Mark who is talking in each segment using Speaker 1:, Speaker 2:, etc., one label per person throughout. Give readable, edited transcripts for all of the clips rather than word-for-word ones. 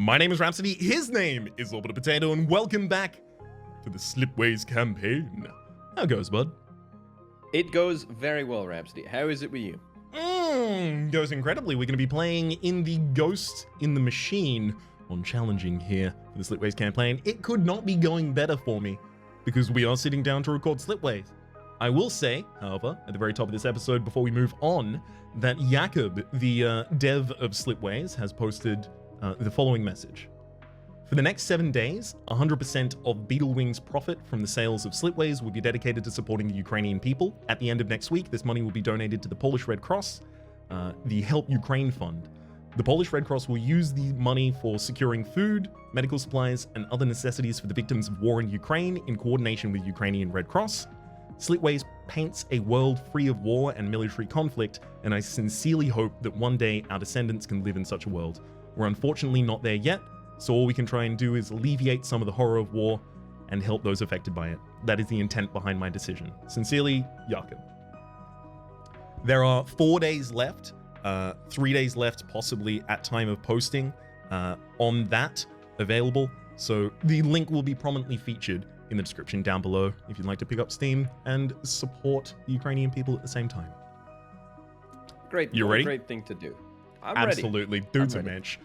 Speaker 1: My name is Rhapsody, his name is Orbiter Potato, and welcome back to the Slipways campaign. How goes, bud?
Speaker 2: It goes very well, Rhapsody. How is it with you?
Speaker 1: Goes incredibly. We're going to be playing in the Ghost in the Machine on Challenging here for the Slipways campaign. It could not be going better for me because we are sitting down to record Slipways. I will say, however, at the very top of this episode, before we move on, that Jakob, the dev of Slipways, has posted the following message. For the next 7 days, 100% of Beetlewing's profit from the sales of Slipways will be dedicated to supporting the Ukrainian people. At the end of next week, this money will be donated to the Polish Red Cross, the Help Ukraine Fund. The Polish Red Cross will use the money for securing food, medical supplies, and other necessities for the victims of war in Ukraine in coordination with Ukrainian Red Cross. Slipways paints a world free of war and military conflict, and I sincerely hope that one day our descendants can live in such a world. We're unfortunately not there yet, so all we can try and do is alleviate some of the horror of war and help those affected by it. That is the intent behind my decision. Sincerely, Jakob. There are 4 days left, 3 days left possibly at time of posting on that available. So the link will be prominently featured in the description down below if you'd like to pick up Steam and support the Ukrainian people at the same time.
Speaker 2: Great.
Speaker 1: You ready?
Speaker 2: Great thing to do. I'm
Speaker 1: Absolutely.
Speaker 2: ready.
Speaker 1: Dude's a mensch.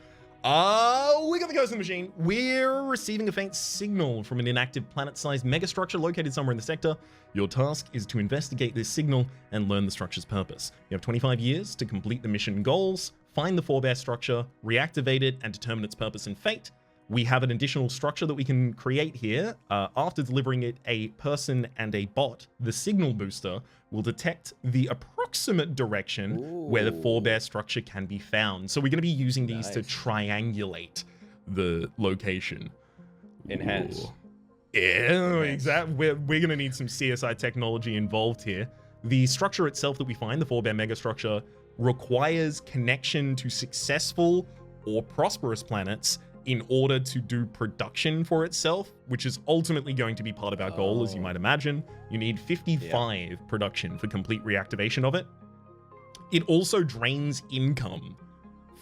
Speaker 1: We got the Ghost in the Machine. We're receiving a faint signal from an inactive planet-sized megastructure located somewhere in the sector. Your task is to investigate this signal and learn the structure's purpose. You have 25 years to complete the mission goals, find the forebear structure, reactivate it, and determine its purpose and fate. We have an additional structure that we can create here. After delivering it a person and a bot, the signal booster will detect the approximate direction where the forebear structure can be found. So we're going to be using these to triangulate the location.
Speaker 2: Enhance.
Speaker 1: Yeah, exactly. We're going to need some CSI technology involved here. The structure itself that we find, the forebear megastructure, requires connection to successful or prosperous planets in order to do production for itself, which is ultimately going to be part of our goal, as you might imagine. You need 55 production for complete reactivation of it. It also drains income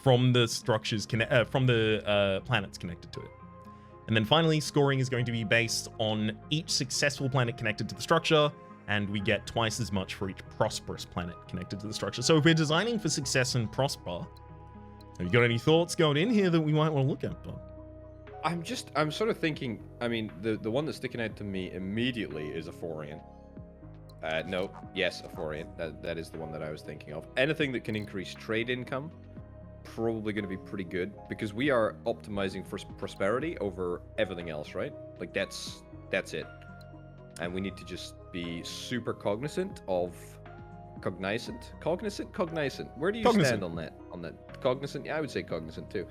Speaker 1: from the structures, from the planets connected to it. And then finally, scoring is going to be based on each successful planet connected to the structure, and we get twice as much for each prosperous planet connected to the structure. So if we're designing for success and prosper, have you got any thoughts going in here that we might want to look at, Bob?
Speaker 2: I'm sort of thinking, I mean, the one that's sticking out to me immediately is a Phorian. No, yes, a Phorian. That is the one that I was thinking of. Anything that can increase trade income, probably going to be pretty good, because we are optimizing for prosperity over everything else, right? Like, that's it. And we need to just be super cognizant of... Cognizant? Where do you stand on that? Cognizant? Yeah, I would say cognizant too.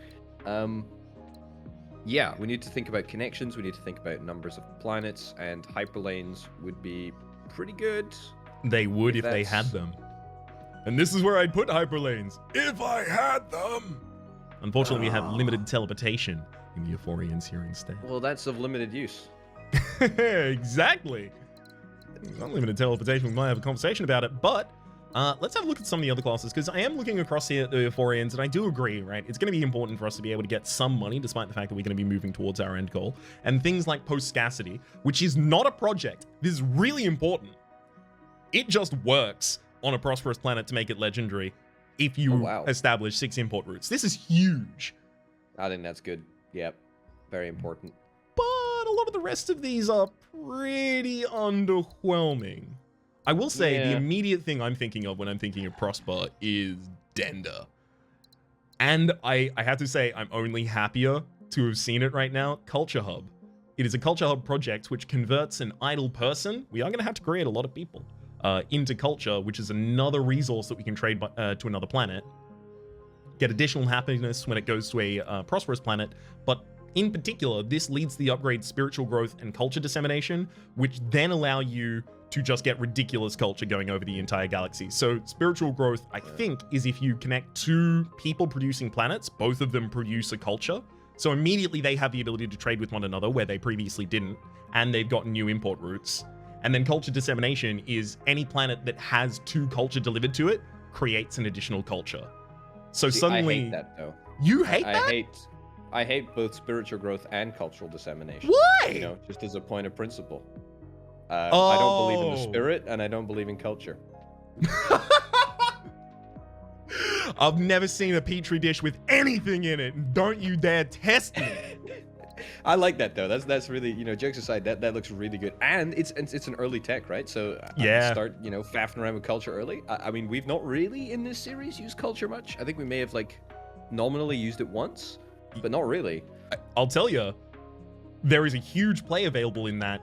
Speaker 2: Yeah, we need to think about connections. We need to think about numbers of planets, and hyperlanes would be pretty good.
Speaker 1: They would if they had them. And this is where I'd put hyperlanes. If I had them! Unfortunately, we have limited teleportation in the Euphorians here instead.
Speaker 2: Well, that's of limited use.
Speaker 1: Exactly. Unlimited teleportation, we might have a conversation about it, but let's have a look at some of the other classes, because I am looking across here at the Euphorians, and I do agree, right? It's going to be important for us to be able to get some money, despite the fact that we're going to be moving towards our end goal. And things like post-scarcity, which is not a project. This is really important. It just works on a prosperous planet to make it legendary if you establish 6 import routes. This is huge.
Speaker 2: I think that's good. Yep. Very important.
Speaker 1: But a lot of the rest of these are pretty underwhelming. I will say the immediate thing I'm thinking of when I'm thinking of Prosper is Dender. And I have to say, I'm only happier to have seen it right now. Culture Hub. It is a Culture Hub project which converts an idle person. We are going to have to create a lot of people into culture, which is another resource that we can trade to another planet. Get additional happiness when it goes to a prosperous planet. But in particular, this leads to the upgrade spiritual growth and culture dissemination, which then allow you to just get ridiculous culture going over the entire galaxy. So spiritual growth, I think, is if you connect 2 people producing planets, both of them produce a culture. So immediately they have the ability to trade with one another where they previously didn't, and they've gotten new import routes. And then culture dissemination is any planet that has 2 culture delivered to it creates an additional culture. So suddenly...
Speaker 2: I hate that, though.
Speaker 1: You hate that?
Speaker 2: I hate both spiritual growth and cultural dissemination.
Speaker 1: Why?
Speaker 2: You know, just as a point of principle. I don't believe in the
Speaker 1: Oh.
Speaker 2: spirit, and I don't believe in culture.
Speaker 1: I've never seen a petri dish with anything in it. Don't you dare test me.
Speaker 2: I like that though. That's really, you know, jokes aside, that looks really good, and it's an early tech, right? So I
Speaker 1: Yeah.
Speaker 2: start, you know, faffing around with culture early. I mean, we've not really in this series used culture much. I think we may have like nominally used it once, but not really.
Speaker 1: I'll tell you, there is a huge play available in that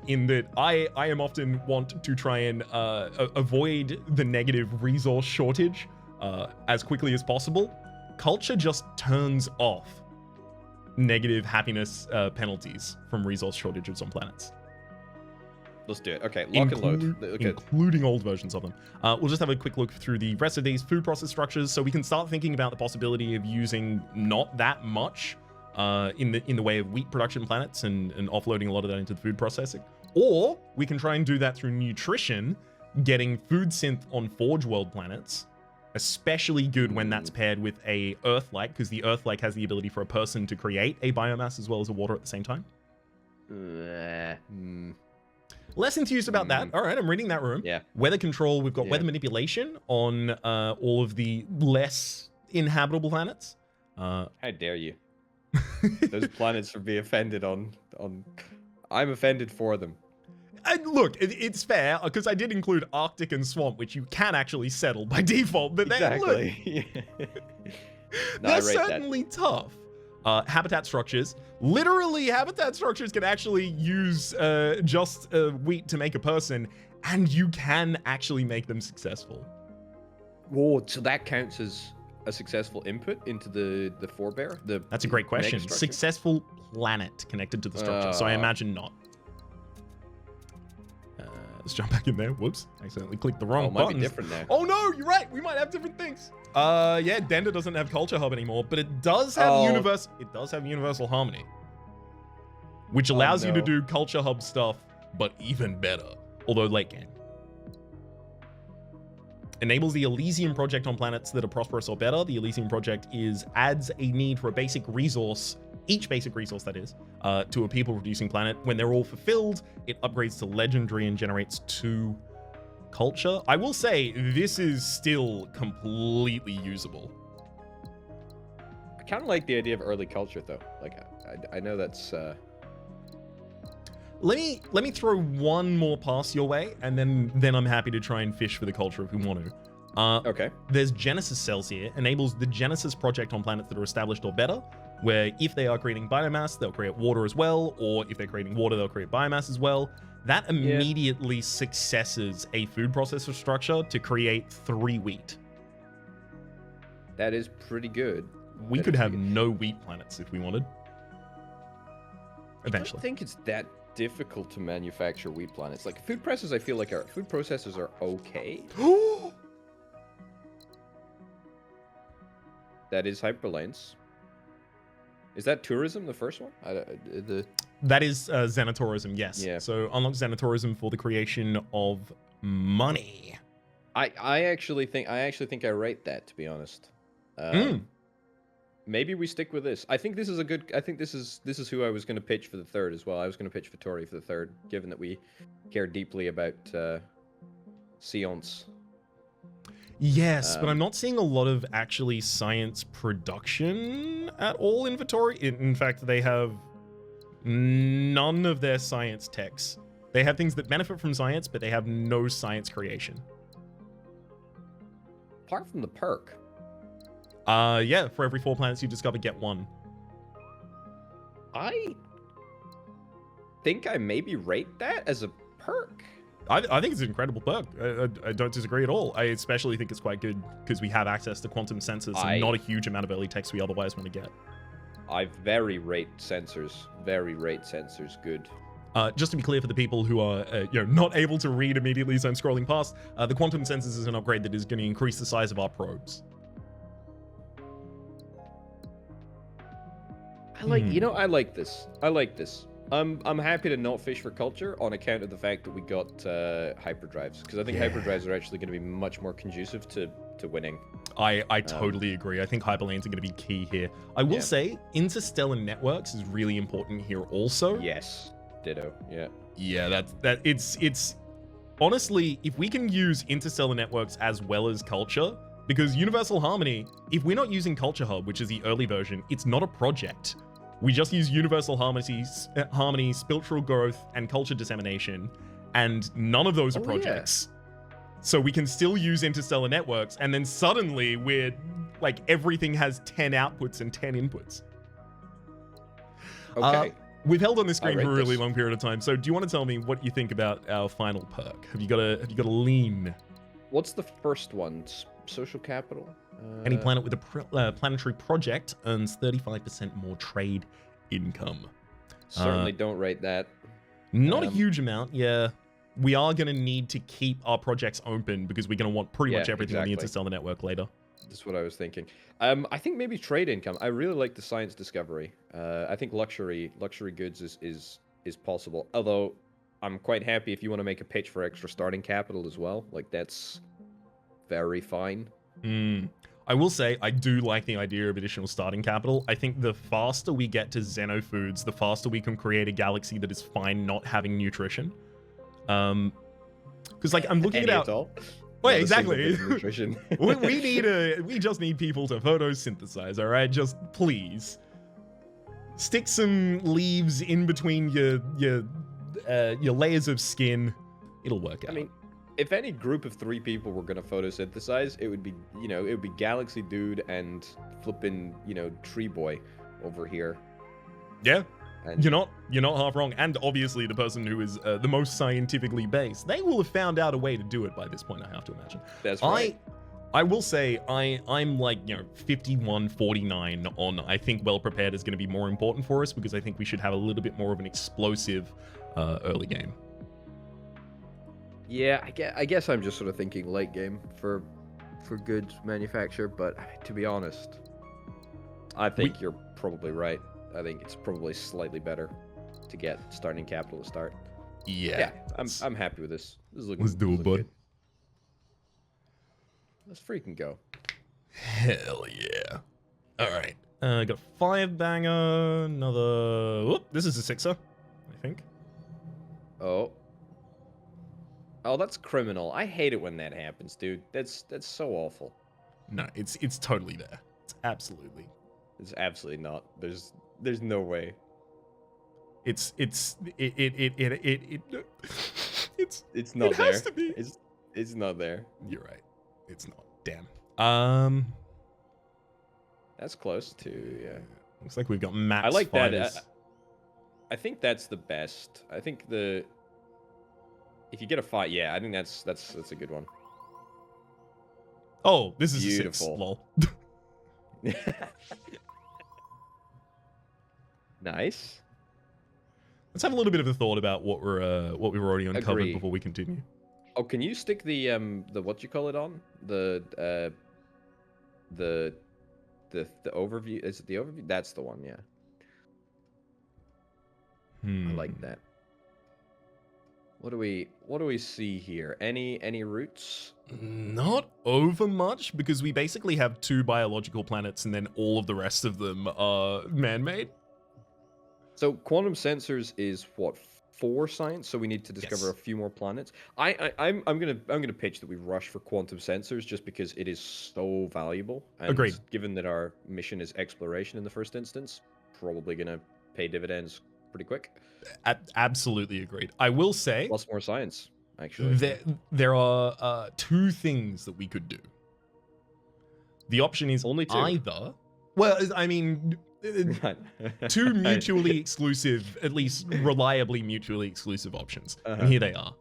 Speaker 1: I am often want to try and avoid the negative resource shortage as quickly as possible. Culture just turns off negative happiness penalties from resource shortages on planets.
Speaker 2: Let's do it. Okay, lock and load. Okay.
Speaker 1: Including old versions of them. We'll just have a quick look through the rest of these food process structures so we can start thinking about the possibility of using not that much in the way of wheat production planets and offloading a lot of that into the food processing. Or we can try and do that through nutrition, getting food synth on Forge World planets, especially good when that's paired with a Earth-like, because the Earth-like has the ability for a person to create a biomass as well as a water at the same time. Less enthused about that. All right, I'm reading that room.
Speaker 2: Yeah.
Speaker 1: Weather control, we've got weather manipulation on all of the less inhabitable planets.
Speaker 2: How dare you? Those planets would be offended on. I'm offended for them.
Speaker 1: And look, it's fair, because I did include Arctic and Swamp, which you can actually settle by default, but
Speaker 2: Exactly.
Speaker 1: they're certainly tough. Habitat structures. Literally, habitat structures can actually use just wheat to make a person, and you can actually make them successful.
Speaker 2: Whoa, so that counts as a successful input into the forebear?
Speaker 1: That's a great question.
Speaker 2: megastructure?
Speaker 1: Successful planet connected to the structure, so I imagine not. Let's jump back in there. Whoops, accidentally clicked the wrong
Speaker 2: it might
Speaker 1: buttons.
Speaker 2: be different now.
Speaker 1: Oh no, you're right. We might have different things. Yeah, Dender doesn't have Culture Hub anymore, but it does have It does have Universal Harmony, which allows you to do Culture Hub stuff, but even better. Although late game. Enables the Elysium project on planets that are prosperous or better. The Elysium project adds a need for a basic resource, each basic resource that is, to a people-producing planet. When they're all fulfilled, it upgrades to Legendary and generates 2 culture. I will say, this is still completely usable.
Speaker 2: I kind of like the idea of early culture, though. Like, I know that's...
Speaker 1: Let me throw one more pass your way, and then I'm happy to try and fish for the culture if we want to.
Speaker 2: Okay.
Speaker 1: There's Genesis cells here. Enables the Genesis project on planets that are established or better, where if they are creating biomass, they'll create water as well, or if they're creating water, they'll create biomass as well. That immediately successes a food processor structure to create 3 wheat.
Speaker 2: That is pretty good.
Speaker 1: We could have no wheat planets if we wanted. Eventually.
Speaker 2: I don't think it's that difficult to manufacture wheat planets. Like food processors, I feel like our food processors are okay. That is hyperlanes. Is that tourism, the first one?
Speaker 1: That is Xenotourism, yes.
Speaker 2: Yeah.
Speaker 1: So unlock Xenotourism for the creation of money.
Speaker 2: I actually think I rate that, to be honest. Maybe we stick with this. I think this is a good. I think this is who I was going to pitch for the third as well. I was going to pitch Vittori for the third, given that we care deeply about science.
Speaker 1: Yes, but I'm not seeing a lot of actually science production at all in Vittori. In fact, they have none of their science techs. They have things that benefit from science, but they have no science creation.
Speaker 2: Apart from the perk.
Speaker 1: Yeah, for every 4 planets you discover, get 1.
Speaker 2: I think I maybe rate that as a perk.
Speaker 1: I think it's an incredible perk. I don't disagree at all. I especially think it's quite good because we have access to quantum sensors and not a huge amount of early techs we otherwise want to get.
Speaker 2: I very rate sensors good.
Speaker 1: Just to be clear for the people who are not able to read immediately as I'm scrolling past, the quantum sensors is an upgrade that is going to increase the size of our probes.
Speaker 2: I like this. I'm happy to not fish for culture on account of the fact that we got hyperdrives, because I think hyperdrives are actually going to be much more conducive to winning.
Speaker 1: I totally agree. I think hyperlanes are going to be key here. I will say interstellar networks is really important here also.
Speaker 2: Yes, ditto. Yeah.
Speaker 1: Yeah, it's honestly, if we can use interstellar networks as well as culture, because Universal Harmony, if we're not using Culture Hub, which is the early version, it's not a project. We just use Universal Harmony, spiritual growth, and culture dissemination, and none of those are projects. Yeah. So we can still use interstellar networks, and then suddenly we're like everything has 10 outputs and 10 inputs.
Speaker 2: Okay.
Speaker 1: We've held on this screen for a really long period of time. So do you want to tell me what you think about our final perk? Have you got a lean?
Speaker 2: What's the first one? Social capital?
Speaker 1: Any planet with a planetary project earns 35% more trade income.
Speaker 2: Certainly don't rate that.
Speaker 1: Not a huge amount, yeah. We are going to need to keep our projects open because we're going to want pretty much everything on the interstellar network later.
Speaker 2: That's what I was thinking. I think maybe trade income. I really like the science discovery. I think luxury goods is possible. Although I'm quite happy if you want to make a pitch for extra starting capital as well. Like that's very fine.
Speaker 1: I will say I do like the idea of additional starting capital. I think the faster we get to xenofoods, the faster we can create a galaxy that is fine not having nutrition. Because like I'm looking at our... Wait, exactly. we just need people to photosynthesize, all right? Just please stick some leaves in between your layers of skin. It'll work out.
Speaker 2: I mean, if any group of 3 people were gonna photosynthesize, it would be, it would be Galaxy Dude and flipping, Tree Boy over here.
Speaker 1: Yeah. And you're not half wrong, and obviously the person who is the most scientifically based, they will have found out a way to do it by this point. I have to imagine.
Speaker 2: That's right.
Speaker 1: I will say I'm like 51-49 on. I think well prepared is going to be more important for us because I think we should have a little bit more of an explosive early game.
Speaker 2: Yeah, I guess I'm just sort of thinking late game for goods manufacture, but to be honest, I think you're probably right. I think it's probably slightly better to get starting capital to start.
Speaker 1: Yeah,
Speaker 2: I'm happy with this. This is looking.
Speaker 1: Let's do it, bud.
Speaker 2: Good. Let's freaking go.
Speaker 1: Hell yeah! All right, got 5 banger. Another. Whoop, this is a 6er, I think.
Speaker 2: Oh, that's criminal. I hate it when that happens, dude. That's so awful.
Speaker 1: No, it's totally there. It's absolutely.
Speaker 2: It's absolutely not. There's no way.
Speaker 1: It's not
Speaker 2: there.
Speaker 1: It has to be.
Speaker 2: It's not there.
Speaker 1: You're right. It's not. Damn.
Speaker 2: That's close to
Speaker 1: Looks like we've got max.
Speaker 2: I like
Speaker 1: fighters.
Speaker 2: that. I think that's the best. I think if you get a fight, I think that's a good one.
Speaker 1: Oh, this is
Speaker 2: beautiful.
Speaker 1: A 6. Lol.
Speaker 2: Nice.
Speaker 1: Let's have a little bit of a thought about what we were already uncovered before we continue.
Speaker 2: Oh, can you stick the what you call it on the overview? Is it the overview? That's the one. Yeah. I like that. What do we see here? Any roots?
Speaker 1: Not over much because we basically have 2 biological planets and then all of the rest of them are man-made.
Speaker 2: So quantum sensors is what 4 science, so we need to discover a few more planets. I'm gonna pitch that we rush for quantum sensors just because it is so valuable. And
Speaker 1: agreed.
Speaker 2: Given that our mission is exploration in the first instance, probably gonna pay dividends pretty quick.
Speaker 1: Absolutely agreed. I will say
Speaker 2: plus more science. Actually,
Speaker 1: there are 2 things that we could do. The option is
Speaker 2: only 2.
Speaker 1: Either. Well, I mean. 2 mutually exclusive, at least reliably mutually exclusive options. And here they are.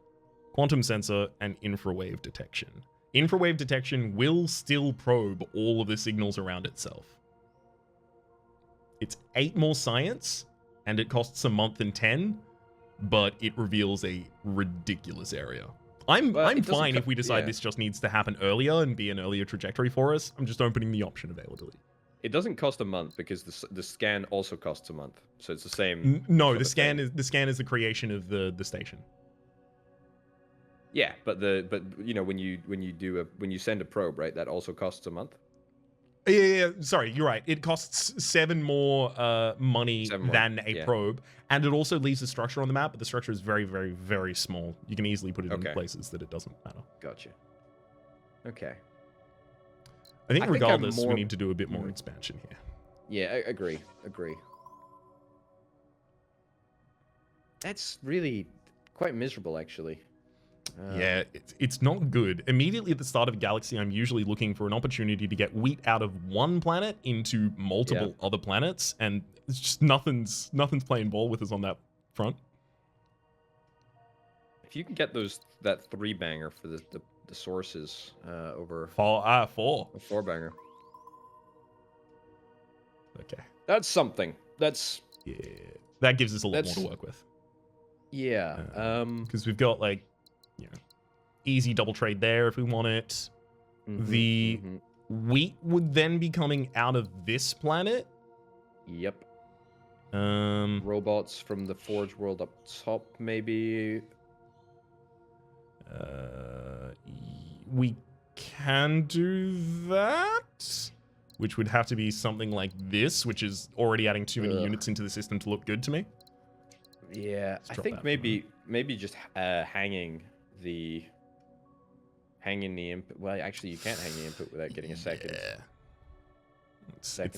Speaker 1: Quantum sensor and infrawave detection. Infrawave detection will still probe all of the signals around itself. It's 8 more science, and it costs a month and 10, but it reveals a ridiculous area. I'm fine if we decide this just needs to happen earlier and be an earlier trajectory for us. I'm just opening the option availability.
Speaker 2: It doesn't cost a month because the scan also costs a month, so it's the same.
Speaker 1: No, the scan is the creation of the station.
Speaker 2: Yeah, but when you send a probe, right, that also costs a month.
Speaker 1: Yeah. Sorry, you're right. It costs 7 more money
Speaker 2: 7 more,
Speaker 1: than a
Speaker 2: yeah.
Speaker 1: probe, and it also leaves a structure on the map, but the structure is very, very, very small. You can easily put it in
Speaker 2: Okay.
Speaker 1: places that it doesn't matter.
Speaker 2: Gotcha. Okay.
Speaker 1: I think
Speaker 2: I think I'm
Speaker 1: regardless, we
Speaker 2: more-
Speaker 1: need to do a bit more expansion here.
Speaker 2: Yeah, I agree. That's really quite miserable, actually.
Speaker 1: Yeah, it's not good. Immediately at the start of a galaxy, I'm usually looking for an opportunity to get wheat out of one planet into multiple other planets, and it's just nothing's playing ball with us on that front.
Speaker 2: If you can get that 3-banger for the sources over
Speaker 1: 4.
Speaker 2: a 4-banger,
Speaker 1: Okay.
Speaker 2: that's something. That's
Speaker 1: Yeah, that gives us a lot more to work with.
Speaker 2: yeah.
Speaker 1: Because we've got like, easy double trade there if we want it. The wheat would then be coming out of this planet.
Speaker 2: Yep.
Speaker 1: Um,
Speaker 2: Robots from the Forge world up top, maybe.
Speaker 1: We can do that, which would have to be something like this, which is already adding too many units into the system to look good to me.
Speaker 2: Yeah, I think maybe just hanging the input. Well, actually, you can't hang the input without getting a second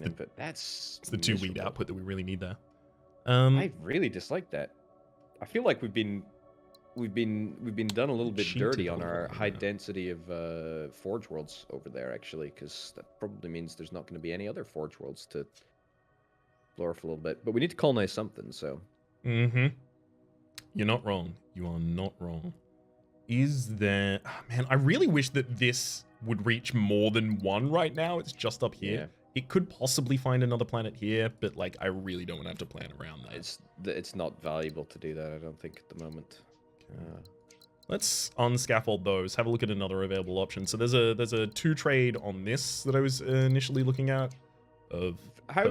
Speaker 2: input. It's
Speaker 1: the 2 wheat output that we really need there.
Speaker 2: I really dislike that. I feel like we've been done a little bit dirty on our high density of Forge worlds over there, actually, because that probably means there's not going to be any other Forge worlds to explore for a little bit. But we need to colonize something, so.
Speaker 1: You're not wrong. You are not wrong. Is there... Oh, man, I really wish that this would reach more than 1 right now. It's just up here. Yeah. It could possibly find another planet here, but like I really don't want to have to plan around that.
Speaker 2: It's not valuable to do that, I don't think, at the moment.
Speaker 1: Let's unscaffold those. Have a look at another available option. So there's a 2 trade on this that I was initially looking at. Of
Speaker 2: how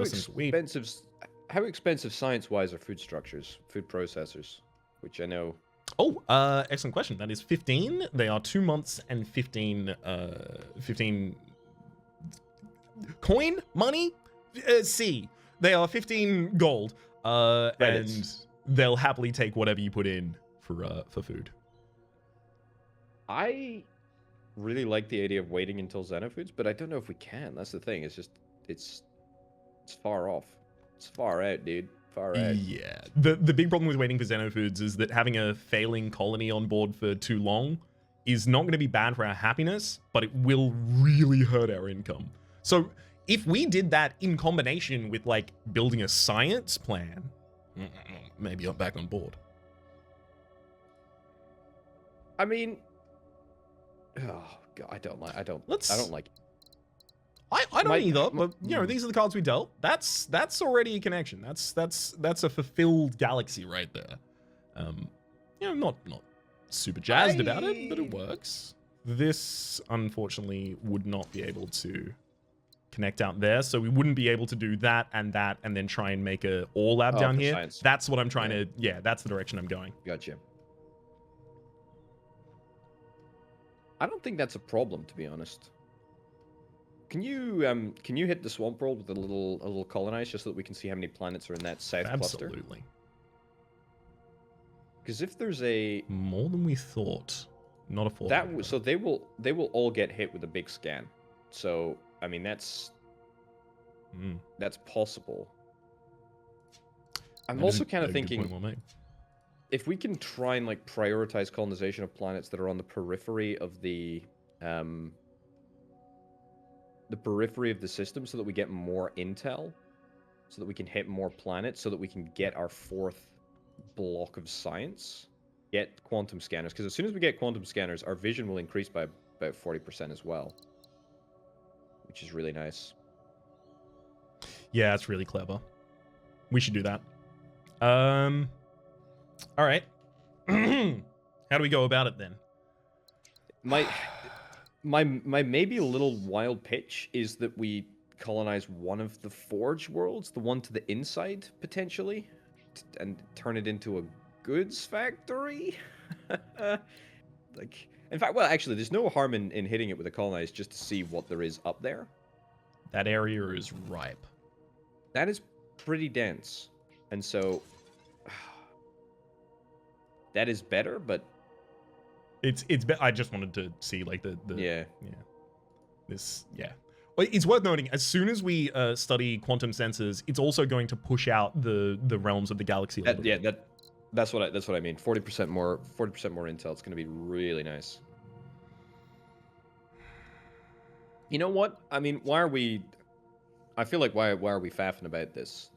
Speaker 2: expensive science-wise are food structures, food processors, which I know.
Speaker 1: Oh, excellent question. That is 15. They are 2 months and 15 coin money. C. They are 15 gold. And they'll happily take whatever you put in for food.
Speaker 2: I really like the idea of waiting until Xenofoods, but I don't know if we can. That's the thing. It's just it's far off. It's far out, dude. Far out.
Speaker 1: Yeah. The big problem with waiting for Xenofoods is that having a failing colony on board for too long is not going to be bad for our happiness, but it will really hurt our income. So if we did that in combination with like building a science plan, maybe I'm back on board.
Speaker 2: I mean, oh god, I don't like it.
Speaker 1: I don't either, but you know, these are the cards we dealt. That's already a connection. That's a fulfilled galaxy right there. You know, not super jazzed about it, but it works. This unfortunately would not be able to connect out there, so we wouldn't be able to do that, and then try and make a all lab down here. Science. That's what I'm trying to. Yeah, that's the direction I'm going.
Speaker 2: Gotcha. I don't think that's a problem, to be honest. Can you hit the swamp world with a little colonize just so that we can see how many planets are in that south cluster?
Speaker 1: Absolutely.
Speaker 2: Because if there's
Speaker 1: more than we thought, not a 4.
Speaker 2: So they will all get hit with a big scan. So I mean that's possible. I'm also kind of thinking if we can try and like prioritize colonization of planets that are on the periphery of the system, so that we get more intel, so that we can hit more planets, so that we can get our 4th block of science, get quantum scanners. Because as soon as we get quantum scanners, our vision will increase by about 40% as well, which is really nice.
Speaker 1: Yeah, it's really clever. We should do that. All right. How do we go about it then?
Speaker 2: My maybe a little wild pitch is that we colonize one of the Forge worlds, the one to the inside, potentially, and turn it into a goods factory. Like, in fact, well, actually, there's no harm in hitting it with a colonize just to see what there is up there.
Speaker 1: That area is ripe.
Speaker 2: That is pretty dense. And so that is better, but
Speaker 1: I just wanted to see like the
Speaker 2: yeah.
Speaker 1: This it's worth noting, as soon as we study quantum sensors, it's also going to push out the realms of the galaxy a little bit.
Speaker 2: That's what I mean. 40% more intel. It's going to be really nice. You know what? I mean, I feel like why are we faffing about this?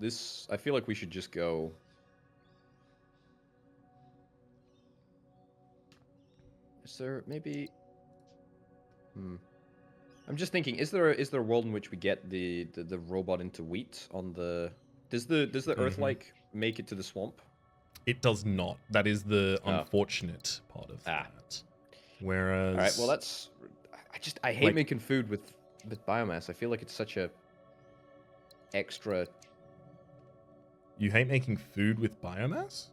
Speaker 2: I feel like we should just go. Is there maybe? I'm just thinking. Is there a world in which we get the robot into wheat on the? Does the Earth-like make it to the swamp?
Speaker 1: It does not. That is the unfortunate part of that. Whereas,
Speaker 2: all right. Well, I hate making food with biomass. I feel like it's such a extra.
Speaker 1: You hate making food with biomass?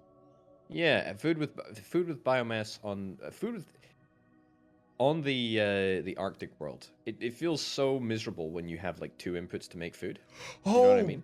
Speaker 2: Yeah, food with biomass on the Arctic world. It feels so miserable when you have like 2 inputs to make food. You know what I mean?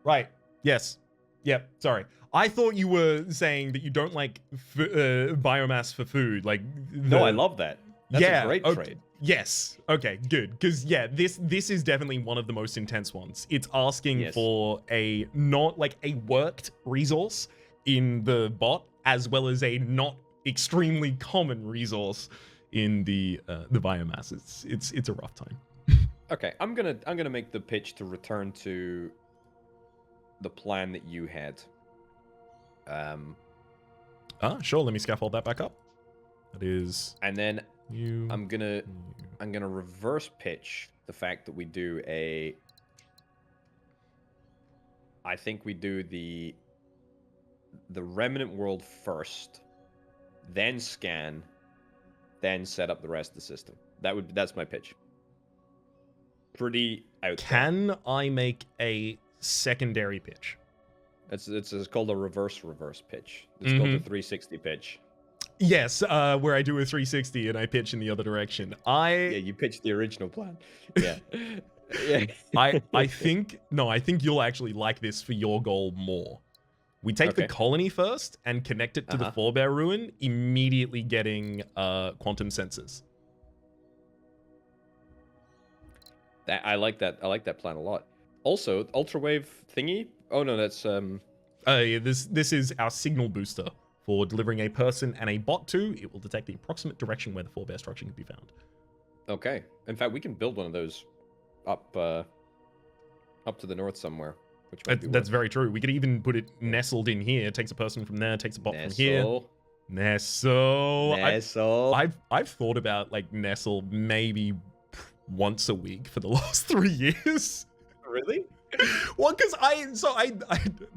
Speaker 1: Right. Yes. Yep. Sorry. I thought you were saying that you don't like biomass for food. Like
Speaker 2: no, I love that. That's a great trait.
Speaker 1: Yes. Okay. Good. Because this is definitely one of the most intense ones. It's asking for a not like a worked resource in the bot, as well as a not extremely common resource in the biomass. It's a rough time.
Speaker 2: Okay, I'm gonna make the pitch to return to the plan that you had.
Speaker 1: Sure. Let me scaffold that back up. That is.
Speaker 2: And then I'm gonna reverse pitch the fact that we do I think we do the remnant world first, then scan, then set up the rest of the system. That's my pitch. Pretty out there.
Speaker 1: Can I make a secondary pitch?
Speaker 2: It's called a reverse pitch. It's called a 360 pitch.
Speaker 1: Yes, where I do a 360 and I pitch in the other direction.
Speaker 2: Yeah, you pitched the original plan. Yeah. Yeah.
Speaker 1: I think you'll actually like this for your goal more. We take the colony first and connect it to the forebear ruin, immediately getting quantum sensors.
Speaker 2: I like that plan a lot. Also, ultrawave thingy. Oh no, that's
Speaker 1: this is our signal booster for delivering a person and a bot to. It will detect the approximate direction where the forebear structure can be found.
Speaker 2: Okay. In fact, we can build one of those up to the north somewhere.
Speaker 1: That's very true. We could even put it nestled in here. Takes a person from there, takes a bot from here. Nestle. I've thought about like Nestle maybe once a week for the last 3 years.
Speaker 2: Really?
Speaker 1: Well, because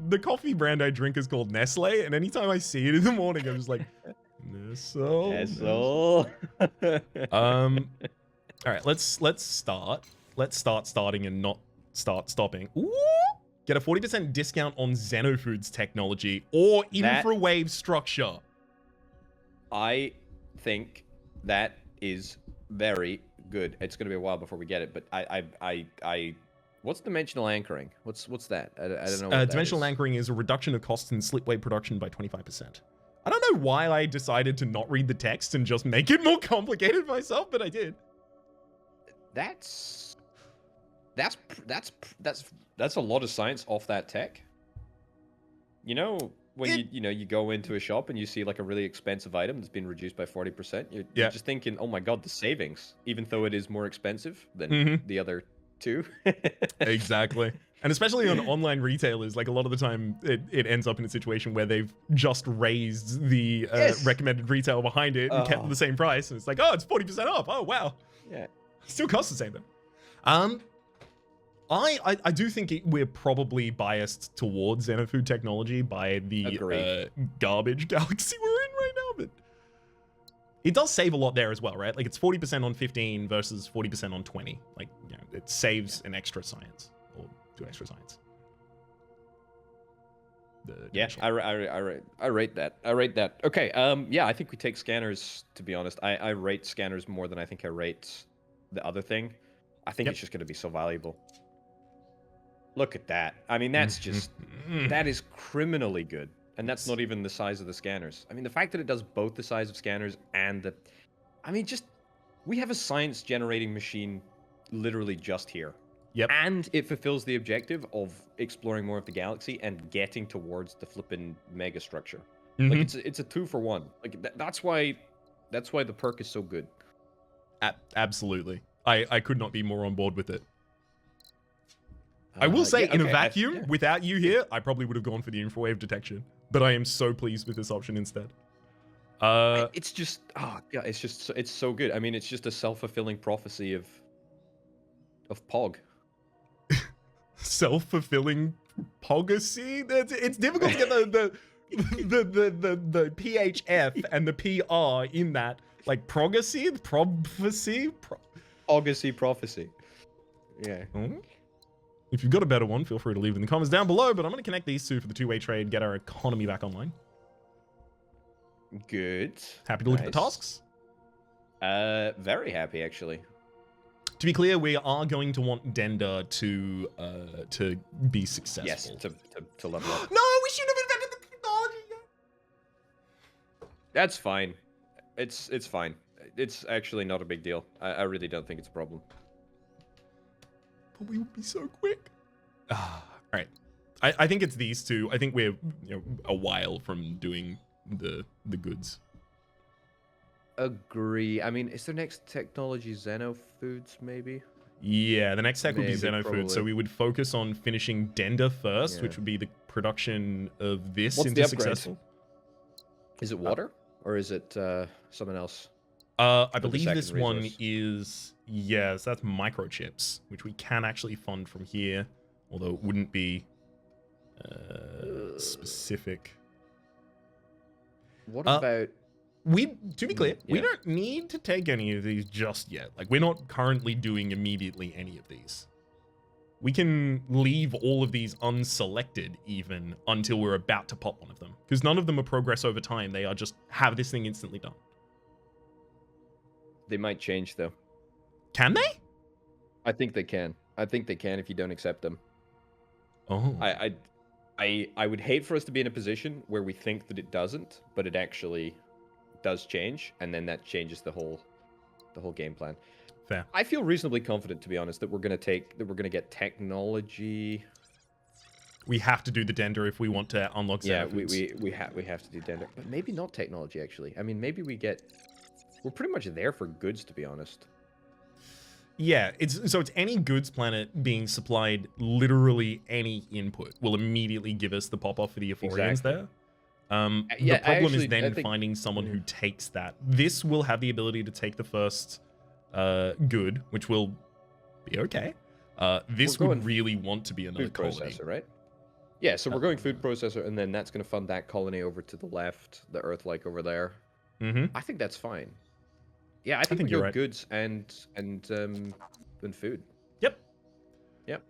Speaker 1: the coffee brand I drink is called Nestle, and anytime I see it in the morning, I'm just like, Nestle. All right, let's start. Let's start starting and not start stopping. Ooh! Get a 40% discount on Xenofoods technology or infrawave structure.
Speaker 2: I think that is very good. It's going to be a while before we get it, but I what's dimensional anchoring? What's that? I don't know. What
Speaker 1: dimensional anchoring is a reduction of costs in slipway production by 25%. I don't know why I decided to not read the text and just make it more complicated myself, but I did.
Speaker 2: That's a lot of science off that tech. You know, when you go into a shop and you see like a really expensive item that's been reduced by 40%, you're just thinking, oh my god, the savings, even though it is more expensive than the other two.
Speaker 1: Exactly. And especially on online retailers, like a lot of the time it ends up in a situation where they've just raised the recommended retail behind it and kept the same price. And it's like, oh, it's 40% off. Oh, wow.
Speaker 2: Yeah.
Speaker 1: Still costs the same thing. I do think we're probably biased towards Xenofood technology by the garbage galaxy we're in right now, but it does save a lot there as well, right? Like it's 40% on 15 versus 40% on 20. Like, you know, it saves an extra science or 2 extra science.
Speaker 2: Yeah, I rate that. I rate that. Okay, yeah, I think we take scanners, to be honest. I rate scanners more than I think I rate the other thing. I think it's just going to be so valuable. Look at that. I mean, that's just... that is criminally good. And that's not even the size of the scanners. I mean, the fact that it does both the size of scanners and the... I mean, just... We have a science-generating machine literally just here.
Speaker 1: Yep.
Speaker 2: And it fulfills the objective of exploring more of the galaxy and getting towards the flippin' mega structure. Like, it's a 2-for-1. Like, that's why the perk is so good.
Speaker 1: Absolutely. I could not be more on board with it. I will say, in a vacuum, without you here, I probably would have gone for the infrared detection. But I am so pleased with this option instead.
Speaker 2: It's just, it's so good. I mean, it's just a self-fulfilling prophecy of Pog.
Speaker 1: Self-fulfilling pogacy? It's difficult to get the PHF and the PR in that. Like, progacy? Prophecy?
Speaker 2: Pogacy prophecy. Yeah.
Speaker 1: If you've got a better one, feel free to leave it in the comments down below, but I'm going to connect these two for the two-way trade, get our economy back online.
Speaker 2: Good.
Speaker 1: Happy to look at the tasks?
Speaker 2: Very happy, actually.
Speaker 1: To be clear, we are going to want Dender to be successful.
Speaker 2: Yes, to level up.
Speaker 1: No, we shouldn't have invented the technology yet.
Speaker 2: That's fine. It's fine. It's actually not a big deal. I really don't think it's a problem.
Speaker 1: But we would be so quick. All right. I think it's these two. I think we're a while from doing the goods.
Speaker 2: Agree. I mean, is their next technology Xeno Foods, maybe?
Speaker 1: Yeah, the next tech would be Xeno
Speaker 2: probably.
Speaker 1: Foods. So we would focus on finishing Dender first, which would be the production of this
Speaker 2: What's
Speaker 1: into
Speaker 2: the upgrade?
Speaker 1: successful.
Speaker 2: Is it water? Or is it something else?
Speaker 1: I believe this
Speaker 2: second
Speaker 1: one
Speaker 2: resource.
Speaker 1: is... Yes, that's microchips, which we can actually fund from here, although it wouldn't be specific.
Speaker 2: What about...
Speaker 1: To be clear, we
Speaker 2: Yeah.
Speaker 1: don't need to take any of these just yet. Like, we're not currently doing immediately any of these. We can leave all of these unselected even until we're about to pop one of them. Because none of them are progress over time. They are just have this thing instantly done.
Speaker 2: They might change, though.
Speaker 1: Can they?
Speaker 2: I think they can. I think they can if you don't accept them.
Speaker 1: Oh.
Speaker 2: I would hate for us to be in a position where we think that it doesn't, but it actually does change, and then that changes the whole game plan.
Speaker 1: Fair.
Speaker 2: I feel reasonably confident, to be honest, that we're gonna get technology.
Speaker 1: We have to do the Dender if we want to unlock Xeno
Speaker 2: Yeah,
Speaker 1: Foods.
Speaker 2: we have to do Dender, but maybe not technology actually. I mean, maybe we're pretty much there for goods, to be honest.
Speaker 1: Yeah, it's any goods planet being supplied literally any input will immediately give us the pop off for the Euphorians
Speaker 2: Exactly.
Speaker 1: there.
Speaker 2: Yeah,
Speaker 1: the problem is
Speaker 2: I
Speaker 1: then
Speaker 2: think-
Speaker 1: finding someone who takes that. This will have the ability to take the first good, which will be okay. This
Speaker 2: We're
Speaker 1: would
Speaker 2: going
Speaker 1: really want to be another
Speaker 2: Food
Speaker 1: colony.
Speaker 2: processor, right? Yeah, so we're going food processor, and then that's going to fund that colony over to the left, the Earth-like over there.
Speaker 1: Mm-hmm.
Speaker 2: I think that's fine. Yeah, I think we
Speaker 1: you're
Speaker 2: go
Speaker 1: right.
Speaker 2: goods and food.
Speaker 1: Yep.
Speaker 2: Yep.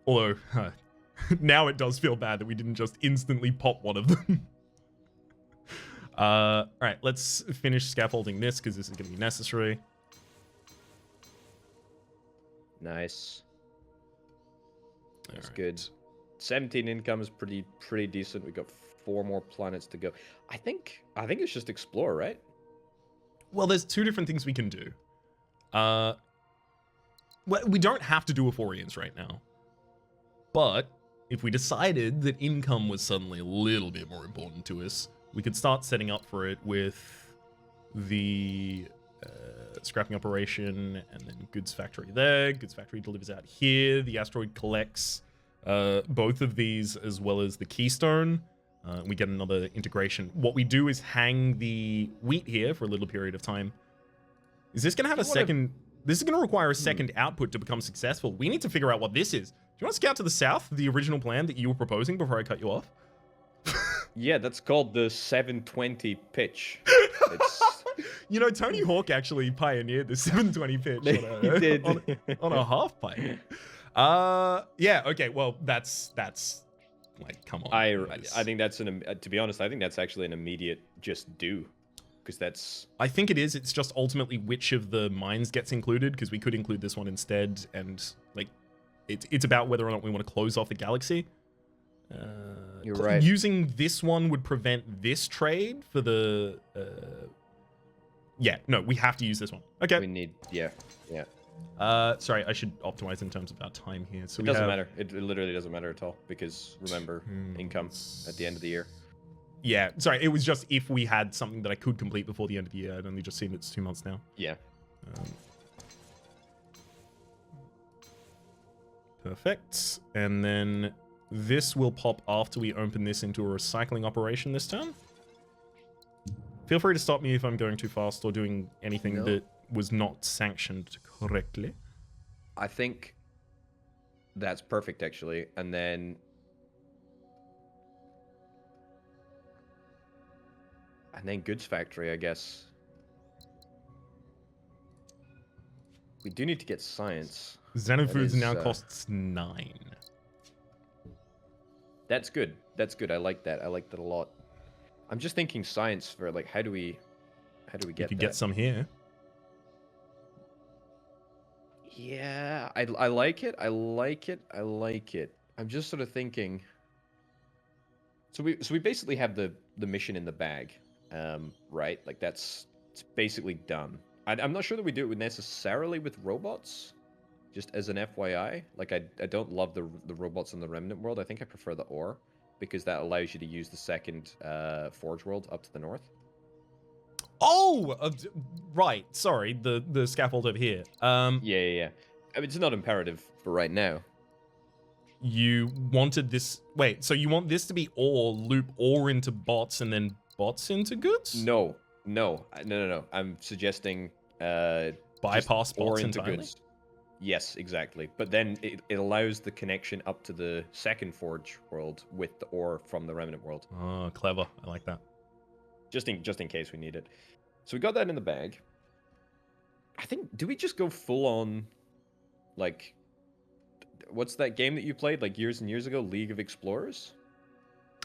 Speaker 1: Although, now it does feel bad that we didn't just instantly pop one of them. All right, let's finish scaffolding this because this is going to be necessary.
Speaker 2: Nice. That's
Speaker 1: All
Speaker 2: good. 17 income is pretty decent. We got 4 more planets to go. I think it's just explore, right?
Speaker 1: Well, there's 2 different things we can do. Well, we don't have to do Euphorians right now. But if we decided that income was suddenly a little bit more important to us, we could start setting up for it with the scrapping operation and then goods factory there. Goods factory delivers out here. The asteroid collects both of these as well as the keystone. We get another integration. What we do is hang the wheat here for a little period of time. Is this going to have a second... This is going to require a second output to become successful. We need to figure out what this is. Do you want to scout to the south, the original plan that you were proposing before I cut you off?
Speaker 2: Yeah, that's called the 720 pitch.
Speaker 1: You know, Tony Hawk actually pioneered the 720 pitch
Speaker 2: He did.
Speaker 1: on a half pipe. Yeah, okay, well, that's like, come on.
Speaker 2: I think that's to be honest, I think that's actually an immediate just do. Because that's...
Speaker 1: I think it is. It's just ultimately which of the mines gets included, because we could include this one instead, and like it's about whether or not we want to close off the galaxy.
Speaker 2: You're right.
Speaker 1: Using this one would prevent this trade for the... yeah, no, we have to use this one. Okay.
Speaker 2: We need... Yeah.
Speaker 1: Sorry, I should optimize in terms of our time here. So
Speaker 2: it doesn't matter. It literally doesn't matter at all, because remember, income at the end of the year.
Speaker 1: Yeah, sorry, it was just if we had something that I could complete before the end of the year. I'd only just seen it's 2 months now.
Speaker 2: Yeah.
Speaker 1: Perfect. And then this will pop after we open this into a recycling operation this turn. Feel free to stop me if I'm going too fast or doing anything that was not sanctioned correctly.
Speaker 2: I think that's perfect, actually. And then... goods factory, I guess. We do need to get science.
Speaker 1: Xenofoods now costs 9.
Speaker 2: That's good. That's good. I like that. I like that a lot. I'm just thinking science for like how do we get that?
Speaker 1: You could get some here.
Speaker 2: Yeah, I like it. I like it. I like it. I'm just sort of thinking. So we basically have the mission in the bag, right? Like it's basically done. I'm not sure that we do it necessarily with robots. Just as an FYI, like I don't love the robots in the Remnant world. I think I prefer the ore because that allows you to use the second Forge world up to the north.
Speaker 1: Oh, right. Sorry, the scaffold over here.
Speaker 2: Yeah. I mean, it's not imperative for right now.
Speaker 1: You wanted this... Wait, so you want this to be ore, loop ore into bots, and then bots into goods?
Speaker 2: No. I'm suggesting...
Speaker 1: bypass bots
Speaker 2: into
Speaker 1: entirely?
Speaker 2: goods. Yes, exactly. But then it allows the connection up to the second Forge world with the ore from the Remnant world.
Speaker 1: Oh, clever. I like that.
Speaker 2: Just in case we need it. So we got that in the bag. I think, do we just go full on, like, what's that game that you played like years and years ago? League of Explorers?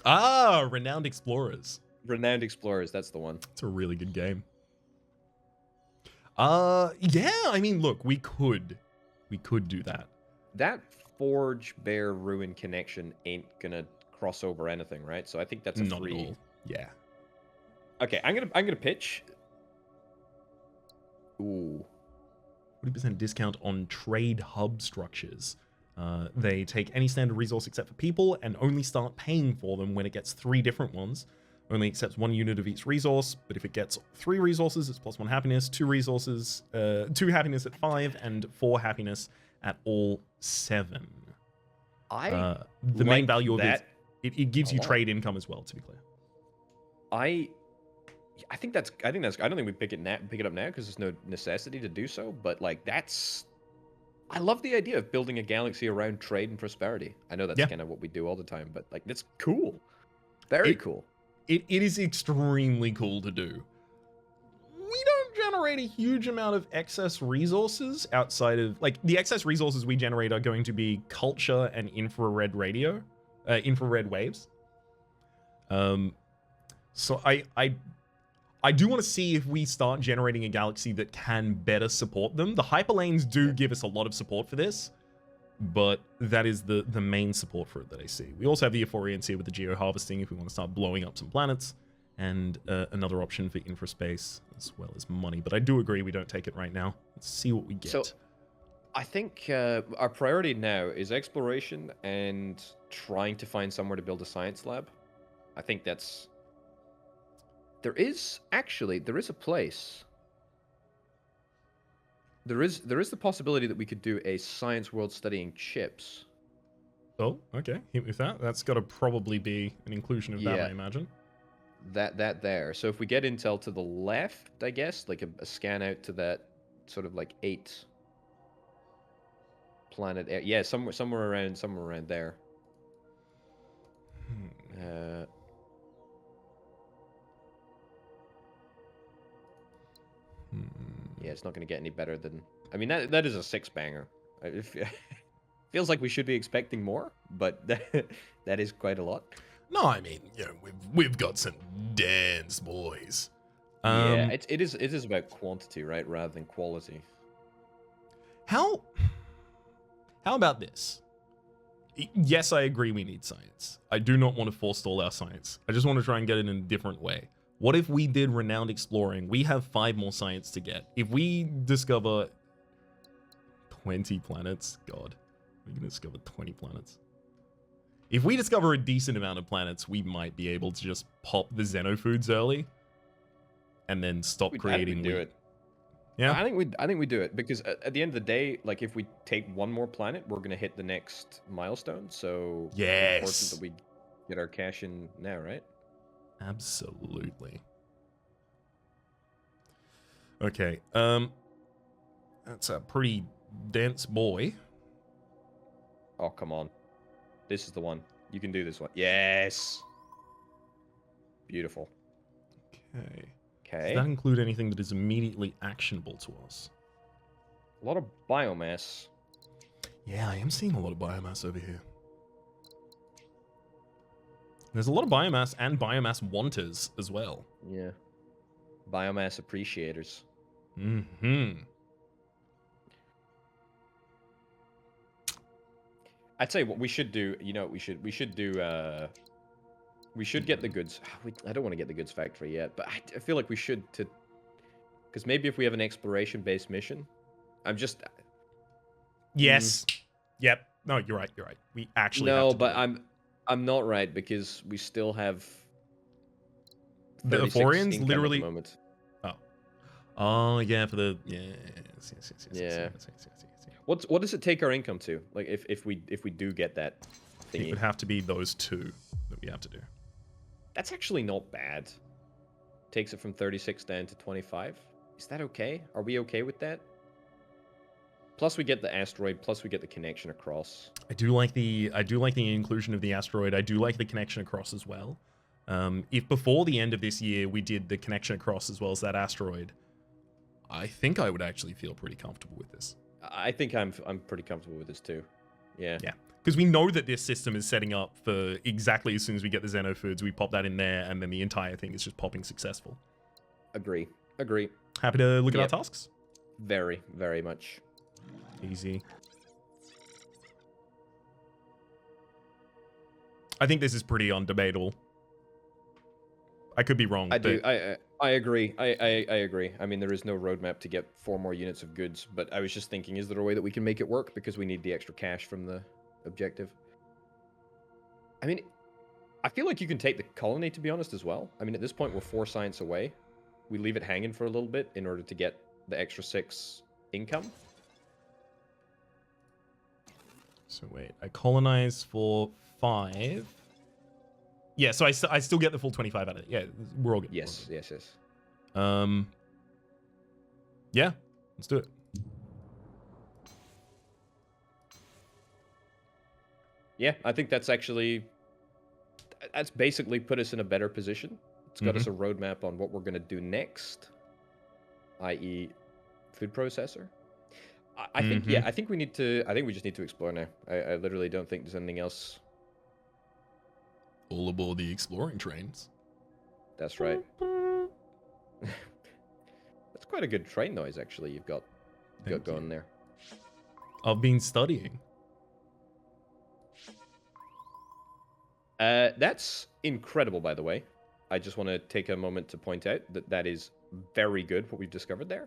Speaker 1: Ah, Renowned Explorers.
Speaker 2: Renowned Explorers, that's the one.
Speaker 1: It's a really good game. Yeah, I mean, look, we could do that.
Speaker 2: That Forge Bear Ruin connection ain't gonna cross over anything, right? So I think that's a
Speaker 1: Not
Speaker 2: free.
Speaker 1: at all. Yeah.
Speaker 2: Okay, I'm gonna pitch. Ooh.
Speaker 1: 40% discount on trade hub structures. They take any standard resource except for people and only start paying for them when it gets 3 different ones. Only accepts 1 unit of each resource, but if it gets 3 resources, it's +1 happiness, 2 resources, 2 happiness at 5, and 4 happiness at all 7. The main value of it gives you trade income as well, to be clear.
Speaker 2: I don't think we pick it up now because there's no necessity to do so, but like I love the idea of building a galaxy around trade and prosperity. I know that's kind of what we do all the time, but like that's cool. Very cool.
Speaker 1: It is extremely cool to do. We don't generate a huge amount of excess resources outside of, like, the excess resources we generate are going to be culture and infrared waves. So I do want to see if we start generating a galaxy that can better support them. The hyperlanes do give us a lot of support for this, but that is the main support for it that I see. We also have the Euphorians here with the geo-harvesting if we want to start blowing up some planets, and another option for infraspace as well as money. But I do agree we don't take it right now. Let's see what we get.
Speaker 2: So I think our priority now is exploration and trying to find somewhere to build a science lab. I think that's... There is a place. There is the possibility that we could do a science world studying chips.
Speaker 1: Oh, okay. Hit me with that. That's got to probably be an inclusion of that, I imagine.
Speaker 2: That there. So if we get intel to the left, I guess, like a scan out to that sort of like 8 planet. Yeah, somewhere around there. Yeah, it's not going to get any better than... I mean, that is a 6-banger. It feels like we should be expecting more, but that is quite a lot.
Speaker 1: No, I mean, you know, we've got some dance, boys.
Speaker 2: Yeah, it is about quantity, right, rather than quality.
Speaker 1: How about this? Yes, I agree we need science. I do not want to forestall our science. I just want to try and get it in a different way. What if we did renowned exploring? We have 5 more science to get. If we discover 20 planets, God, we're going to discover 20 planets. If we discover a decent amount of planets, we might be able to just pop the xenofoods early and then stop creating.
Speaker 2: I think we do it.
Speaker 1: Yeah,
Speaker 2: I think we do it because at the end of the day, like if we take one more planet, we're gonna hit the next milestone. So
Speaker 1: yes,
Speaker 2: it's important that we get our cash in now, right?
Speaker 1: Absolutely. Okay. That's a pretty dense boy.
Speaker 2: Oh come on, this is the one. You can do this one. Yes. Beautiful.
Speaker 1: Okay.
Speaker 2: Okay.
Speaker 1: Does that include anything that is immediately actionable to us?
Speaker 2: A lot of biomass.
Speaker 1: Yeah, I am seeing a lot of biomass over here. There's a lot of biomass and biomass wanters as well.
Speaker 2: Yeah. Biomass appreciators.
Speaker 1: Mm-hmm.
Speaker 2: I'd say what we should do, you know, we should get the goods. I don't want to get the goods factory yet, but I feel like we should because maybe if we have an exploration-based mission,
Speaker 1: Yes. Yep. No, you're right. You're right. We actually have to
Speaker 2: but
Speaker 1: do it.
Speaker 2: I'm not right because we still have
Speaker 1: The
Speaker 2: 36
Speaker 1: Ephorians
Speaker 2: income
Speaker 1: literally.
Speaker 2: at the moment.
Speaker 1: Oh, yeah, for the
Speaker 2: Yeah. What does it take our income to? Like if we do get that thingy?
Speaker 1: It would have to be those 2 that we have to do.
Speaker 2: That's actually not bad. Takes it from 36 down to 25. Is that okay? Are we okay with that? Plus we get the asteroid, plus we get the connection across.
Speaker 1: I do like the inclusion of the asteroid. I do like the connection across as well. If before the end of this year we did the connection across as well as that asteroid, I think I would actually feel pretty comfortable with this.
Speaker 2: I think I'm pretty comfortable with this too. Yeah.
Speaker 1: Yeah. Because we know that this system is setting up for exactly as soon as we get the xenofoods, we pop that in there, and then the entire thing is just popping successful.
Speaker 2: Agree.
Speaker 1: Happy to look at our tasks?
Speaker 2: Very, very much.
Speaker 1: Easy. I think this is pretty undebatable. I could be wrong.
Speaker 2: I agree. I agree. I mean, there is no roadmap to get 4 more units of goods, but I was just thinking, is there a way that we can make it work? Because we need the extra cash from the objective. I mean, I feel like you can take the colony, to be honest, as well. I mean, at this point, we're 4 science away. We leave it hanging for a little bit in order to get the extra 6 income.
Speaker 1: So wait, I colonize for 5. Yeah, so I still get the full 25 out of it. Yeah, we're all good.
Speaker 2: Yes.
Speaker 1: Yeah, let's do it.
Speaker 2: Yeah, I think that's basically put us in a better position. It's got us a roadmap on what we're going to do next, i.e. food processor. I think, I think we just need to explore now. I literally don't think there's anything else.
Speaker 1: All aboard the exploring trains.
Speaker 2: That's right. That's quite a good train noise, actually, you've got going there.
Speaker 1: I've been studying.
Speaker 2: That's incredible, by the way. I just want to take a moment to point out that is very good, what we've discovered there.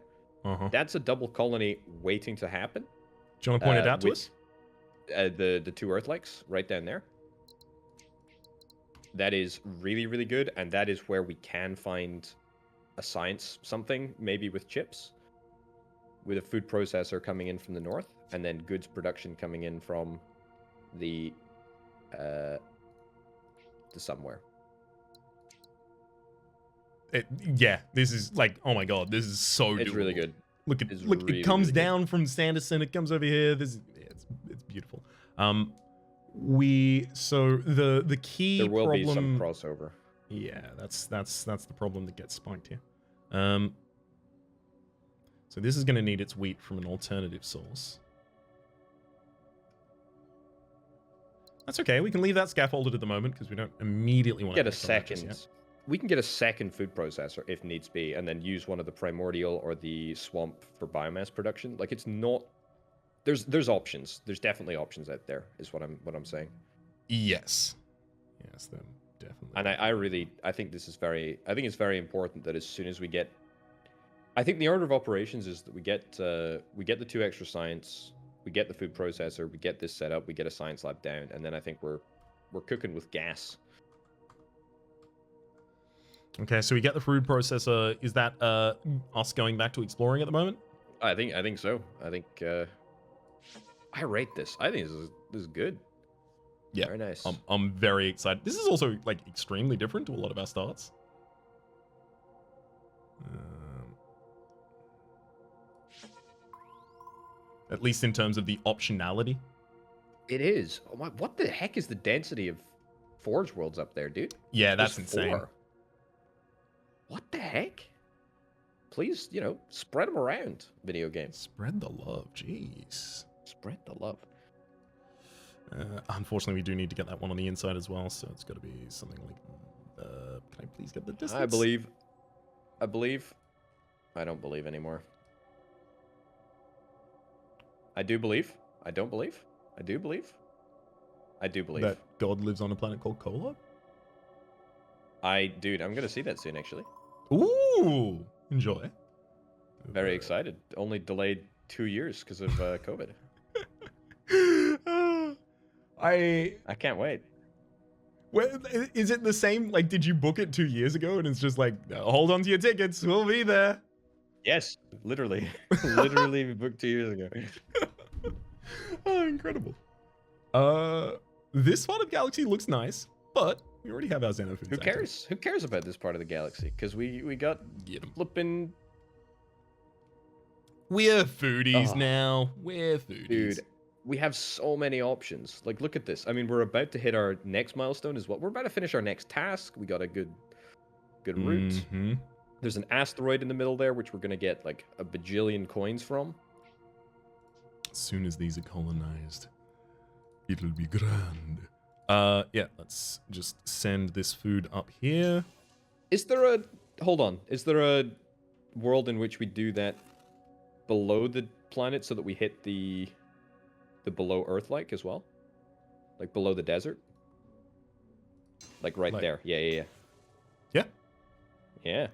Speaker 2: That's a double colony waiting to happen.
Speaker 1: Do you want to point it out to us?
Speaker 2: The 2 Earthlikes right down there. That is really, really good, and that is where we can find a science something, maybe with chips, with a food processor coming in from the north, and then goods production coming in from the somewhere.
Speaker 1: Yeah, this is like, oh my god, this is so
Speaker 2: It's
Speaker 1: doable.
Speaker 2: really good.
Speaker 1: Look,
Speaker 2: Really,
Speaker 1: it comes
Speaker 2: really
Speaker 1: down from Sanderson, it comes over here. It's beautiful. So the key
Speaker 2: There will
Speaker 1: problem,
Speaker 2: be some crossover.
Speaker 1: Yeah, that's the problem that gets spiked here. So this is going to need its wheat from an alternative source. That's okay. We can leave that scaffolded at the moment because we don't immediately want to
Speaker 2: Get a second. we can get a second food processor if needs be, and then use one of the primordial or the swamp for biomass production. Like, it's not. There's options. There's definitely options out there. Is what I'm saying.
Speaker 1: Yes. Yes, then definitely.
Speaker 2: And I think this is I think it's very important that as soon as we get, I think the order of operations is that we get the 2 extra science, we get the food processor, we get this set up, we get a science lab down, and then I think we're cooking with gas.
Speaker 1: Okay, so we get the food processor. Is that us going back to exploring at the moment?
Speaker 2: I think so. I think I rate this. I think this is good.
Speaker 1: Yeah,
Speaker 2: very nice.
Speaker 1: I'm very excited. This is also like extremely different to a lot of our starts. At least in terms of the optionality.
Speaker 2: It is. Oh my, what the heck is the density of Forge Worlds up there, dude?
Speaker 1: Yeah, that's
Speaker 2: There's
Speaker 1: insane.
Speaker 2: 4. What the heck? Please, spread them around, video games.
Speaker 1: Spread the love, jeez.
Speaker 2: Spread the love.
Speaker 1: Unfortunately, we do need to get that one on the inside as well, so it's got to be something like... can I please get the distance?
Speaker 2: I believe. I don't believe anymore. I do believe. I don't believe. I do believe. I do believe.
Speaker 1: That God lives on a planet called Kolob?
Speaker 2: Dude, I'm going to see that soon, actually.
Speaker 1: Ooh! Enjoy.
Speaker 2: Very excited. Only delayed 2 years because of COVID. I can't wait.
Speaker 1: Well, is it the same? Like, did you book it 2 years ago and it's just like, hold on to your tickets, we'll be there?
Speaker 2: Yes, literally. Literally booked 2 years ago.
Speaker 1: Oh, incredible. This part of the galaxy looks nice, but we already have our Xenofoods.
Speaker 2: Who cares? Who cares about this part of the galaxy? Because we got flipping...
Speaker 1: We're foodies now. We're foodies.
Speaker 2: Dude, we have so many options. Like, look at this. I mean, we're about to hit our next milestone as well. We're about to finish our next task. We got a good route.
Speaker 1: Mm-hmm.
Speaker 2: There's an asteroid in the middle there, which we're going to get, like, a bajillion coins from.
Speaker 1: As soon as these are colonized, it'll be grand. Yeah, let's just send this food up here.
Speaker 2: Is there a... Hold on. Is there a world in which we do that below the planet so that we hit the below Earth-like as well? Like below the desert? Like right there. Yeah. Yeah.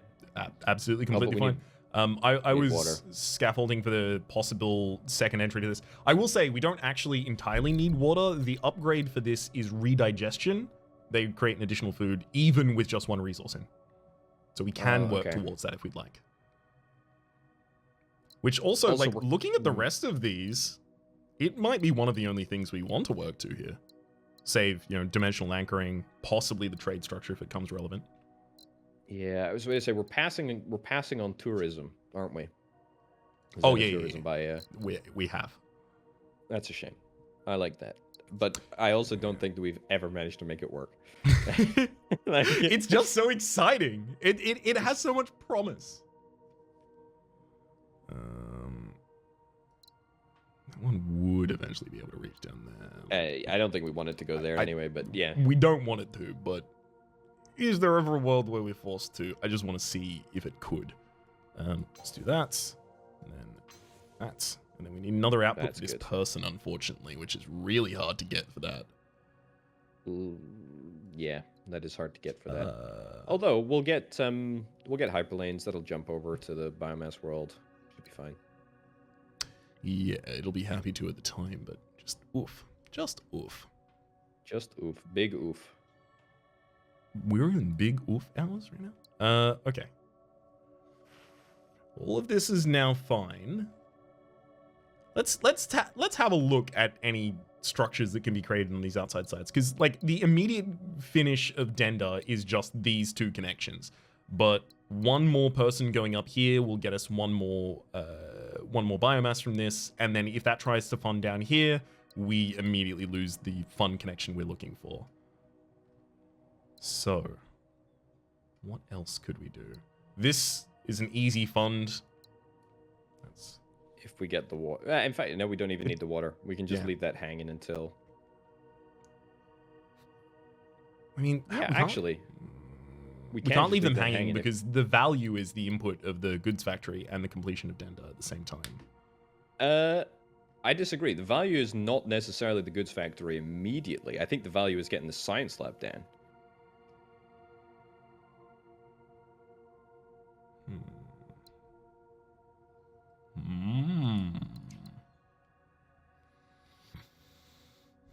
Speaker 1: Absolutely, completely fine. I was
Speaker 2: water.
Speaker 1: scaffolding for the possible second entry to this. I will say we don't actually entirely need water. The upgrade for this is redigestion. They create an additional food even with just one resource in. So we can work towards that if we'd like. Which also like, looking at the rest of these, it might be one of the only things we want to work to here. Save, dimensional anchoring, possibly the trade structure if it comes relevant.
Speaker 2: Yeah, I was going to say we're passing on tourism, aren't we?
Speaker 1: Oh yeah,
Speaker 2: tourism by
Speaker 1: we have.
Speaker 2: That's a shame. I like that, but I also don't think that we've ever managed to make it work.
Speaker 1: It's just so exciting. It has so much promise. That one would eventually be able to reach down there.
Speaker 2: I don't think we want it to go there anyway, but yeah.
Speaker 1: We don't want it to, but is there ever a world where we're forced to? I just want to see if it could. Let's do that, and then that, and then we need another output for this person, unfortunately, which is really hard to get for that.
Speaker 2: Yeah, that is hard to get for that. Although we'll get hyperlanes that'll jump over to the biomass world. Should be fine.
Speaker 1: Yeah, it'll be happy to at the time, but just oof. Just oof.
Speaker 2: Just oof. Big oof.
Speaker 1: We're in big oof hours right now? Okay. All of this is now fine. Let's have a look at any structures that can be created on these outside sides, because like the immediate finish of Denda is just these 2 connections, but one more person going up here will get us one more biomass from this, and then if that tries to fund down here, we immediately lose the fun connection we're looking for. So, what else could we do? This is an easy fund. That's...
Speaker 2: If we get the water. In fact, no, we don't even need the water. We can just leave that hanging until...
Speaker 1: I mean...
Speaker 2: Yeah, actually...
Speaker 1: We can't leave them hanging because the value is the input of the goods factory and the completion of Denda at the same time.
Speaker 2: I disagree. The value is not necessarily the goods factory immediately. I think the value is getting the science lab down.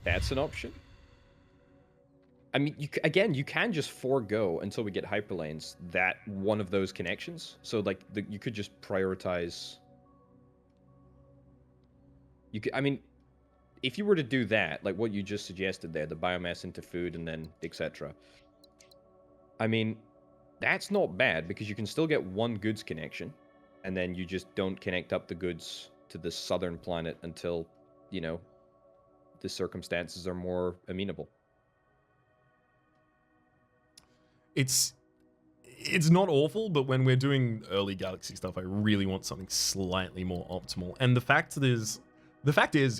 Speaker 2: That's an option. I mean, you can just forego until we get hyperlanes that one of those connections. So like you could just prioritize. I mean, if you were to do that, like what you just suggested there, the biomass into food and then etc. I mean, that's not bad because you can still get one goods connection, and then you just don't connect up the goods to the southern planet until, you know, the circumstances are more amenable.
Speaker 1: It's not awful, but when we're doing early Galaxy stuff, I really want something slightly more optimal. And the fact is,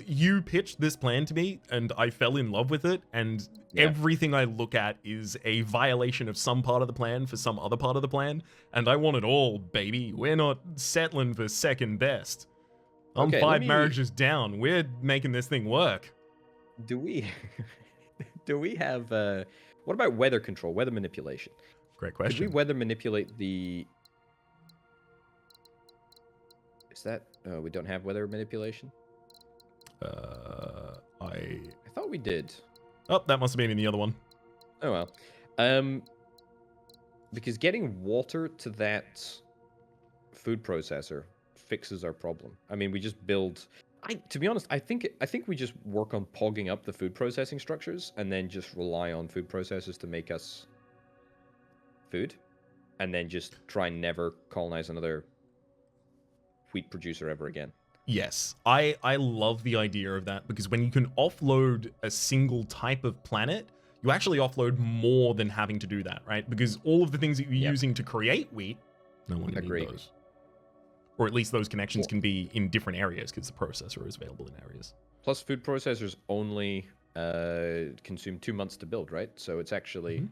Speaker 1: you pitched this plan to me, and I fell in love with it, and everything I look at is a violation of some part of the plan for some other part of the plan, and I want it all, baby. We're not settling for second best. I'm 5 marriages down. We're making this thing work.
Speaker 2: Do we have what about weather control, weather manipulation?
Speaker 1: Great question.
Speaker 2: Could we weather manipulate the... Is that... Oh, we don't have weather manipulation?
Speaker 1: I
Speaker 2: thought we did.
Speaker 1: Oh, that must have been in the other one.
Speaker 2: Oh, well. Because getting water to that food processor fixes our problem. I mean, we just build... to be honest, I think we just work on pogging up the food processing structures and then just rely on food processors to make us food, and then just try and never colonize another wheat producer ever again.
Speaker 1: Yes, I love the idea of that, because when you can offload a single type of planet, you actually offload more than having to do that, right? Because all of the things that you're using to create wheat, no longer need those. Or at least those connections can be in different areas because the processor is available in areas.
Speaker 2: Plus, food processors only consume 2 months to build, right? So it's actually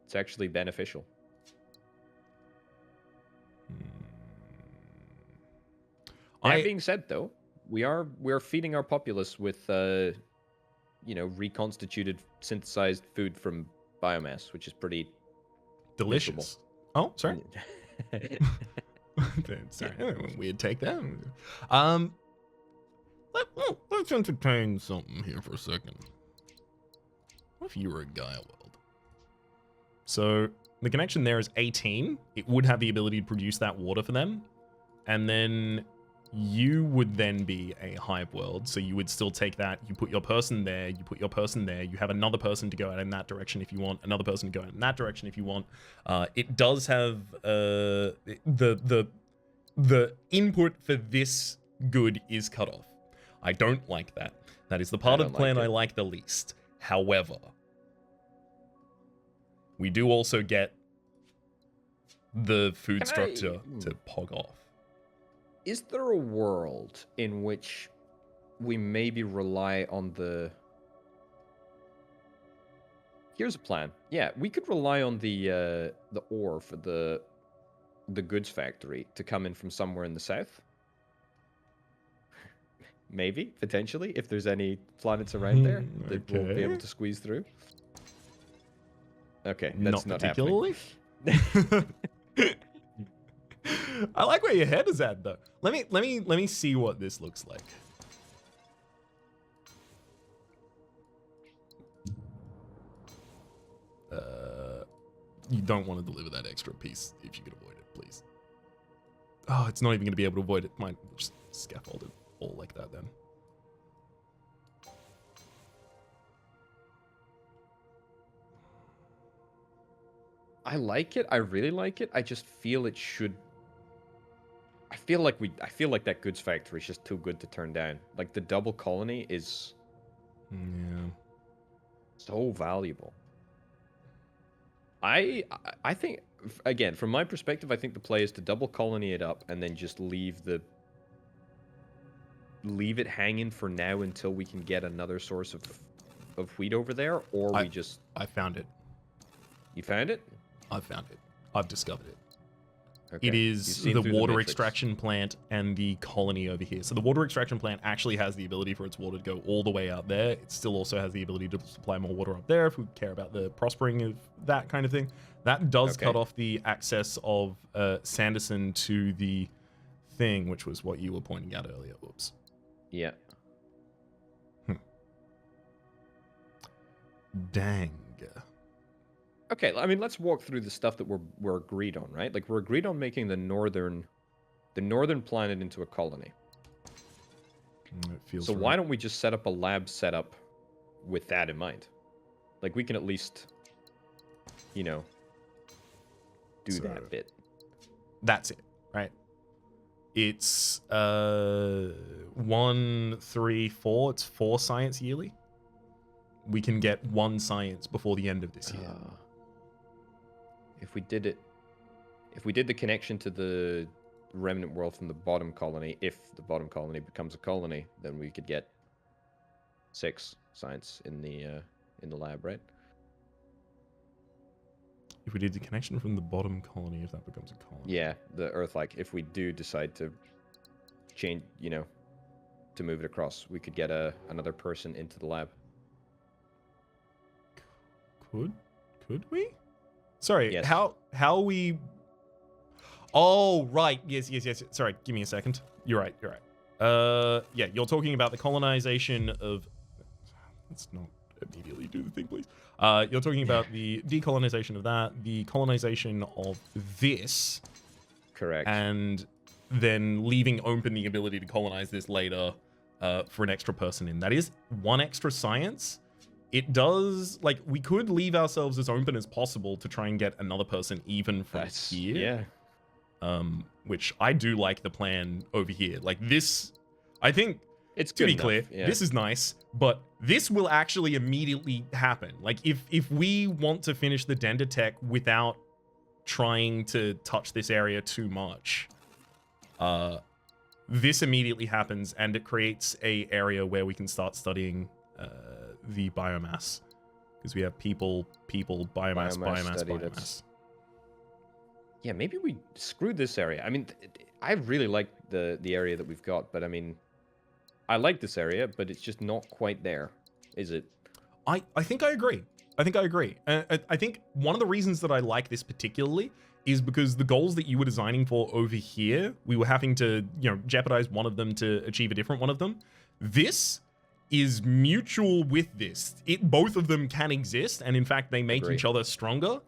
Speaker 2: it's actually beneficial. That being said, though, we're feeding our populace with you know, reconstituted, synthesized food from biomass, which is pretty
Speaker 1: delicious.
Speaker 2: miserable.
Speaker 1: Oh, sorry. Sorry, weird take there. Let's entertain something here for a second. What if you were a Gaia world? So the connection there is 18. It would have the ability to produce that water for them, and then you would then be a hive world. So you would still take that, you put your person there, you put your person there, you have another person to go out in that direction if you want, another person to go out in that direction if you want. It does have the input for this good is cut off. I don't like that. That is the part of the plan I like the least. However, we do also get the food structure to pog off.
Speaker 2: Is there a world in which we maybe rely on the... Here's a plan. Yeah, we could rely on the ore for the goods factory to come in from somewhere in the south. Maybe, potentially, if there's any planets around there that we'll be able to squeeze through. Okay, that's not particularly.
Speaker 1: I like where your head is at, though. Let me see what this looks like. You don't want to deliver that extra piece if you could avoid it, please. Oh, it's not even going to be able to avoid it. Might just scaffold it all like that then.
Speaker 2: I like it. I really like it. I just feel it should... I feel like that goods factory is just too good to turn down. Like, the double colony is...
Speaker 1: Yeah.
Speaker 2: So valuable. I think, again, from my perspective, I think the play is to double colony it up and then just leave it hanging for now until we can get another source of wheat over there, or
Speaker 1: I found it.
Speaker 2: You found it?
Speaker 1: I've found it. I've discovered it.
Speaker 2: Okay.
Speaker 1: It
Speaker 2: You've
Speaker 1: is
Speaker 2: seen
Speaker 1: the
Speaker 2: through
Speaker 1: water
Speaker 2: matrix.
Speaker 1: extraction plant and the colony over here. So the water extraction plant actually has the ability for its water to go all the way out there. It still also has the ability to supply more water up there if we care about the prospering of that kind of thing. That does cut off the access of Sanderson to the thing, which was what you were pointing out earlier. Oops.
Speaker 2: Yeah.
Speaker 1: Dang.
Speaker 2: Okay, I mean, let's walk through the stuff that we're agreed on, right? Like, we're agreed on making the northern planet into a colony.
Speaker 1: It feels
Speaker 2: So
Speaker 1: right.
Speaker 2: why don't we just set up a lab setup with that in mind? Like, we can at least, you know, do that bit.
Speaker 1: That's it, right? It's 1, 3, 4. It's 4 science yearly. We can get 1 science before the end of this year.
Speaker 2: If we did the connection to the remnant world from the bottom colony, if the bottom colony becomes a colony, then we could get 6 science in the lab, right?
Speaker 1: If we did the connection from the bottom colony, if that becomes a colony.
Speaker 2: Yeah, the Earth, like, if we do decide to change, you know, to move it across, we could get another person into the lab.
Speaker 1: Could we? Sorry,
Speaker 2: Yes.
Speaker 1: how we... Oh, right. Yes. Sorry, give me a second. You're right. Yeah, you're talking about the colonization of... Let's not immediately do the thing, please. You're talking about the decolonization of that, the colonization of this.
Speaker 2: Correct.
Speaker 1: And then leaving open the ability to colonize this later for an extra person in. That is 1 extra science. It does, like, we could leave ourselves as open as possible to try and get another person even from here.
Speaker 2: Yeah.
Speaker 1: Which I do like the plan over here. Like, this, I think,
Speaker 2: It's
Speaker 1: to
Speaker 2: good
Speaker 1: be
Speaker 2: enough,
Speaker 1: clear,
Speaker 2: yeah.
Speaker 1: this is nice, but this will actually immediately happen. Like, if we want to finish the Dendatech without trying to touch this area too much, this immediately happens, and it creates a area where we can start studying the biomass, because we have people, biomass.
Speaker 2: Yeah, maybe we screwed this area. I mean, I really like the area that we've got, but I mean, I like this area, but it's just not quite there, is it?
Speaker 1: I think I agree. I think one of the reasons that I like this particularly is because the goals that you were designing for over here, we were having to, you know, jeopardize one of them to achieve a different one of them. This is mutual with this. Both of them can exist, and in fact, they make each other stronger.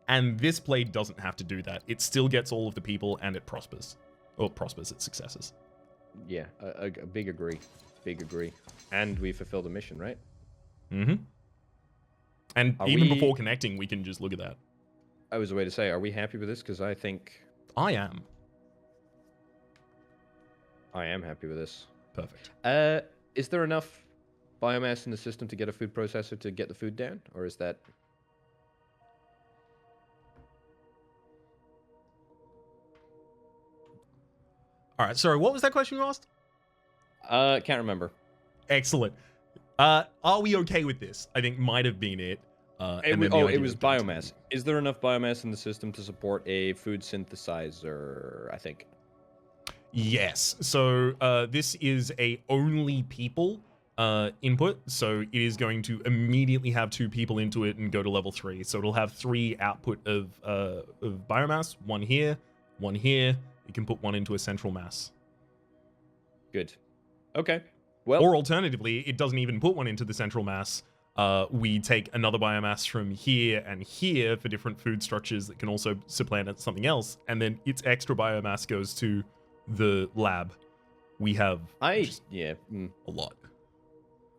Speaker 1: And this play doesn't have to do that. It still gets all of the people, and it prospers. Or prospers its successes.
Speaker 2: Yeah, a big agree. Big agree. And we fulfilled the mission, right?
Speaker 1: Mm-hmm. And even before connecting, we can just look at that.
Speaker 2: I was a way to say, are we happy with this? Because I think...
Speaker 1: I am.
Speaker 2: I am happy with this.
Speaker 1: Perfect.
Speaker 2: Is there enough biomass in the system to get a food processor to get the food down? Or is that...
Speaker 1: All right, sorry, what was that question you asked?
Speaker 2: Can't remember.
Speaker 1: Excellent. Are we okay with this? I think might have been it.
Speaker 2: It was biomass. Is there enough biomass in the system to support a food synthesizer, I think?
Speaker 1: Yes. So this is a only people input. So it is going to immediately have 2 people into it and go to level 3. So it'll have 3 output of biomass. 1 here, 1 here. You can put 1 into a central mass.
Speaker 2: Good. Okay. Well,
Speaker 1: or alternatively, it doesn't even put 1 into the central mass. We take another biomass from here and here for different food structures that can also supplant something else, and then its extra biomass goes to the lab. We have a lot.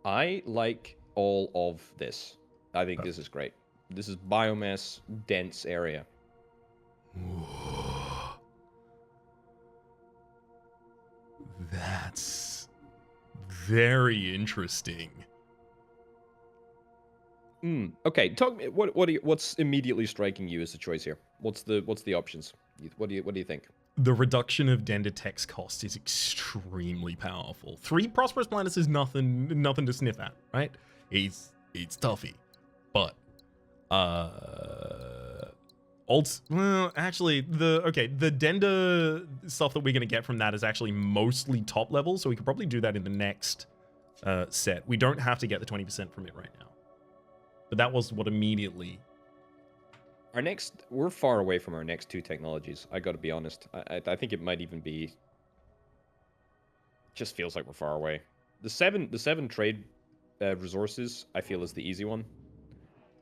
Speaker 2: I like all of this. I think this is great. This is biomass dense area.
Speaker 1: That's very interesting.
Speaker 2: Okay, talk me. What's immediately striking you as the choice here? What's the options? What do you think?
Speaker 1: The reduction of Dendatech's cost is extremely powerful. 3 prosperous planets is nothing to sniff at, right? It's toughy, but Well, actually, the Dender stuff that we're going to get from that is actually mostly top level, so we could probably do that in the next set. We don't have to get the 20% from it right now. But that was what immediately...
Speaker 2: We're far away from our next two technologies, I gotta be honest. I think it might even be... Just feels like we're far away. The seven trade resources, I feel, is the easy one.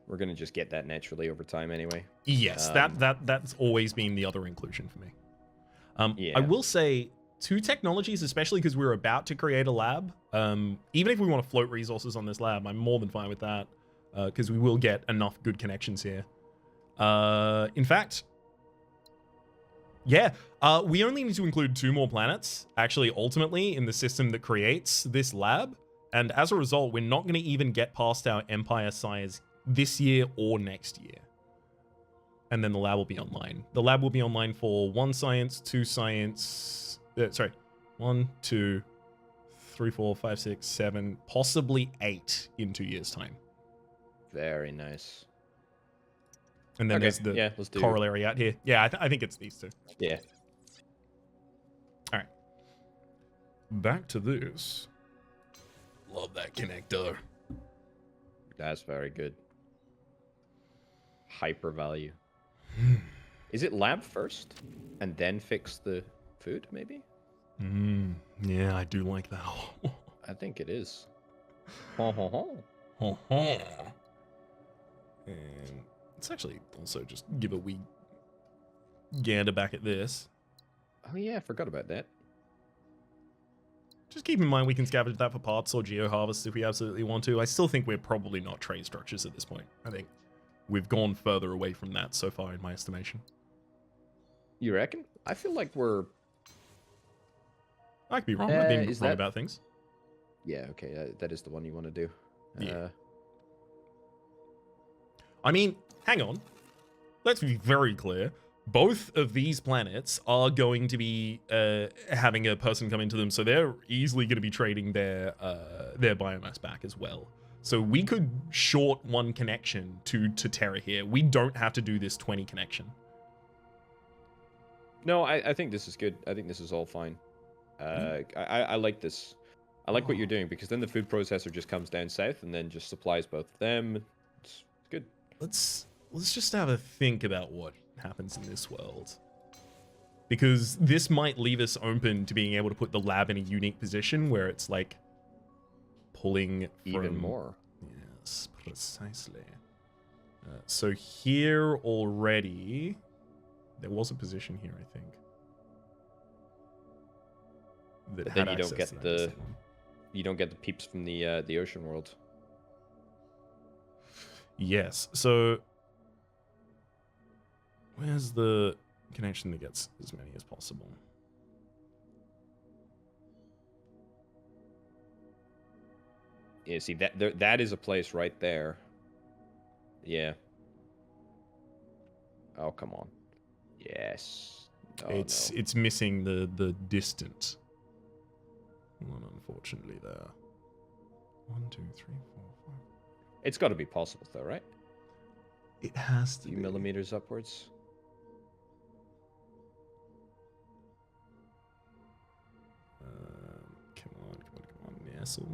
Speaker 2: We're gonna just get that naturally over time anyway.
Speaker 1: Yes, that's always been the other inclusion for me.
Speaker 2: Yeah.
Speaker 1: I will say, two technologies, especially because we're about to create a lab, even if we want to float resources on this lab, I'm more than fine with that, because we will get enough good connections here. In fact, yeah, we only need to include 2 more planets, actually, ultimately, in the system that creates this lab, and as a result, we're not going to even get past our Empire size this year or next year. And then the lab will be online. The lab will be online for 1 science, 2 science... 1, 2, 3, 4, 5, 6, 7, possibly 8 in 2 years' time.
Speaker 2: Very nice.
Speaker 1: And then there's the corollary out here. Yeah, I think it's these 2.
Speaker 2: Yeah.
Speaker 1: All right. Back to this. Love that connector.
Speaker 2: That's very good. Hyper value. Is it lab first and then fix the food, maybe?
Speaker 1: Yeah, I do like that.
Speaker 2: I think it is. And
Speaker 1: let's actually also just give a wee gander back at this.
Speaker 2: Oh yeah, I forgot about that.
Speaker 1: Just keep in mind we can scavenge that for parts or geo-harvest if we absolutely want to. I still think we're probably not trade structures at this point. I think we've gone further away from that so far in my estimation.
Speaker 2: You reckon? I feel like we're...
Speaker 1: I could be wrong. I've been wrong about things.
Speaker 2: Yeah, okay. That is the one you want to do.
Speaker 1: Yeah. I mean, hang on. Let's be very clear. Both of these planets are going to be having a person come into them, so they're easily going to be trading their biomass back as well. So we could short 1 connection to Terra here. We don't have to do this 20 connection.
Speaker 2: No, I think this is good. I think this is all fine. I like this. I like what you're doing, because then the food processor just comes down south and then just supplies both of them. It's good.
Speaker 1: Let's just have a think about what happens in this world, because this might leave us open to being able to put the lab in a unique position where it's like pulling
Speaker 2: even more.
Speaker 1: Yes, precisely. So here already there was a position here, I think, that
Speaker 2: but then you don't get the peeps from the ocean world.
Speaker 1: Yes. So where's the connection that gets as many as possible?
Speaker 2: Yeah, see, that is a place right there. Yeah. Oh, come on. Yes. Oh,
Speaker 1: it's missing the distance. One, unfortunately, there. 1, 2, 3, 4, 5.
Speaker 2: It's got to be possible, though, right?
Speaker 1: It has to be.
Speaker 2: Millimeters upwards.
Speaker 1: Come on. Nestle.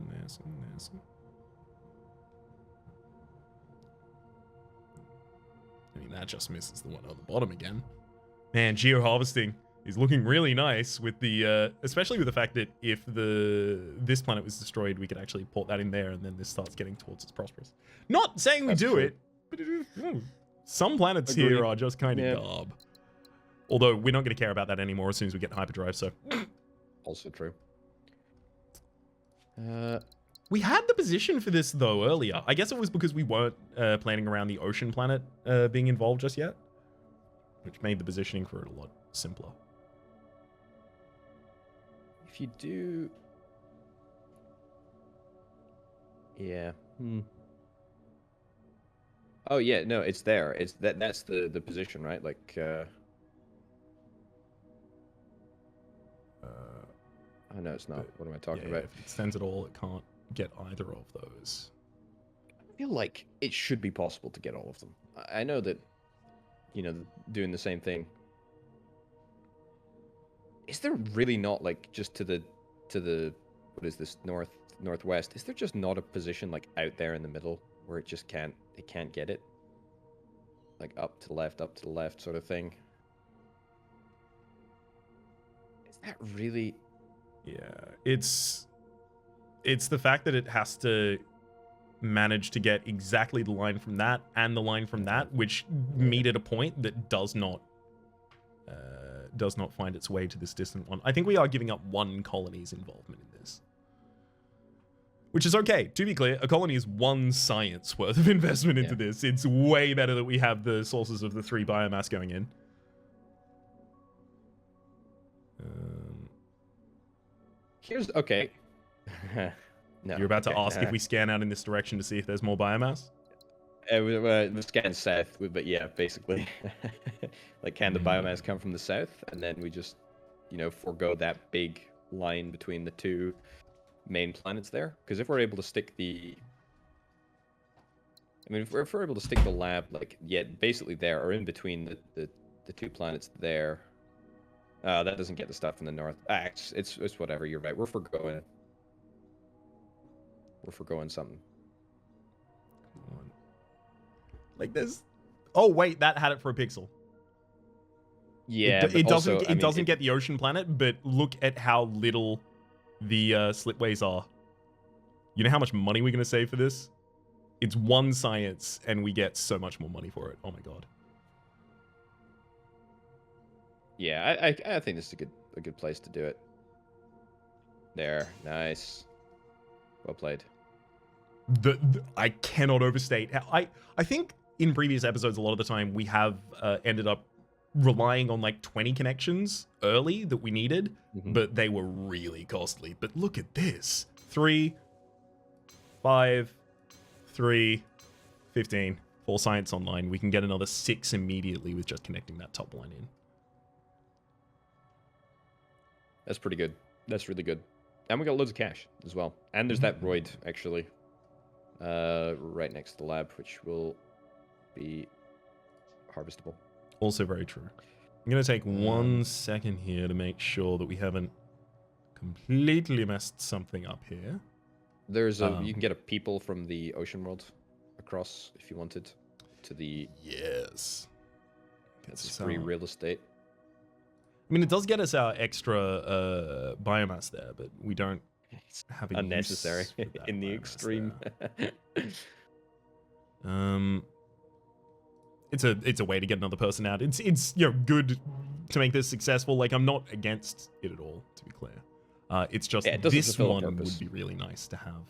Speaker 1: I mean, that just misses the one on the bottom again. Man, geo-harvesting is looking really nice with the, especially with the fact that if this planet was destroyed, we could actually port that in there, and then this starts getting towards its prosperous. Not saying we do it, but some planets here are just kind of garb. Although we're not going to care about that anymore as soon as we get hyperdrive, so.
Speaker 2: Also true.
Speaker 1: We had the position for this, though, earlier. I guess it was because we weren't planning around the ocean planet being involved just yet, which made the positioning for it a lot simpler.
Speaker 2: If you do... Yeah. Oh, yeah, no, it's there. That's the position, right? Like, oh, no, it's not. What am I talking about?
Speaker 1: If it extends at all, it can't get either of those.
Speaker 2: I feel like it should be possible to get all of them. I know that you know, doing the same thing. Is there really not, like, just to the what is this, northwest? Is there just not a position like out there in the middle where it just can't get it? Like up to the left sort of thing. Is that really?
Speaker 1: Yeah, it's the fact that it has to manage to get exactly the line from that and the line from that, which meet at a point that does not find its way to this distant one. I think we are giving up one colony's involvement in this, which is okay. To be clear, a colony is one science worth of investment into this. It's way better that we have the sources of the 3 biomass going in.
Speaker 2: Here's okay. No,
Speaker 1: You're about to ask if we scan out in this direction to see if there's more biomass?
Speaker 2: We scan south, but yeah, basically. Like, can the biomass come from the south? And then we just, you know, forego that big line between the 2 main planets there. Because if we're able to stick the... I mean, if we're able to stick the lab, like, yeah, basically there, or in between the 2 planets there. That doesn't get the stuff from the north. It's whatever, you're right. We're forgoing something.
Speaker 1: Like this. Oh wait, that had it for a pixel.
Speaker 2: Yeah,
Speaker 1: it doesn't get the ocean planet, but look at how little the slipways are. You know how much money we're gonna save for this? It's 1 science, and we get so much more money for it. Oh my god.
Speaker 2: Yeah, I think this is a good place to do it. There, nice. Well played.
Speaker 1: I cannot overstate how I think in previous episodes a lot of the time we have ended up relying on like 20 connections early that we needed, but they were really costly. But look at this. 3, 5, 3, 15. 4 science online. We can get another 6 immediately with just connecting that top line in.
Speaker 2: That's pretty good. That's really good. And we got loads of cash as well. And there's that roid, actually, right next to the lab, which will be harvestable.
Speaker 1: Also very true. I'm going to take 1 second here to make sure that we haven't completely messed something up here.
Speaker 2: There's a you can get a people from the ocean world across if you wanted to the...
Speaker 1: Yes.
Speaker 2: That's free real estate.
Speaker 1: I mean, it does get us our extra biomass there, but we don't have a
Speaker 2: unnecessary
Speaker 1: use for that
Speaker 2: in the extreme.
Speaker 1: It's a way to get another person out. It's you know, good to make this successful. Like, I'm not against it at all, to be clear. It's just this one would be really nice to have.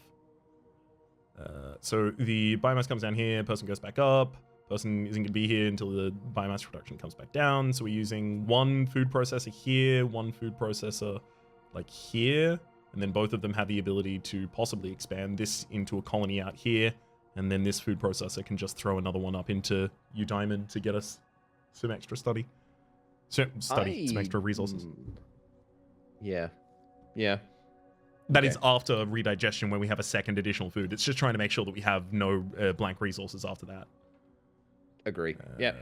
Speaker 1: So the biomass comes down here, person goes back up. Person isn't going to be here until the biomass production comes back down. So we're using 1 food processor here, 1 food processor like here, and then both of them have the ability to possibly expand this into a colony out here, and then this food processor can just throw another one up into Diamond to get us some extra some extra resources.
Speaker 2: Yeah.
Speaker 1: That is after redigestion when we have a second additional food. It's just trying to make sure that we have no blank resources after that.
Speaker 2: Agree. Yeah.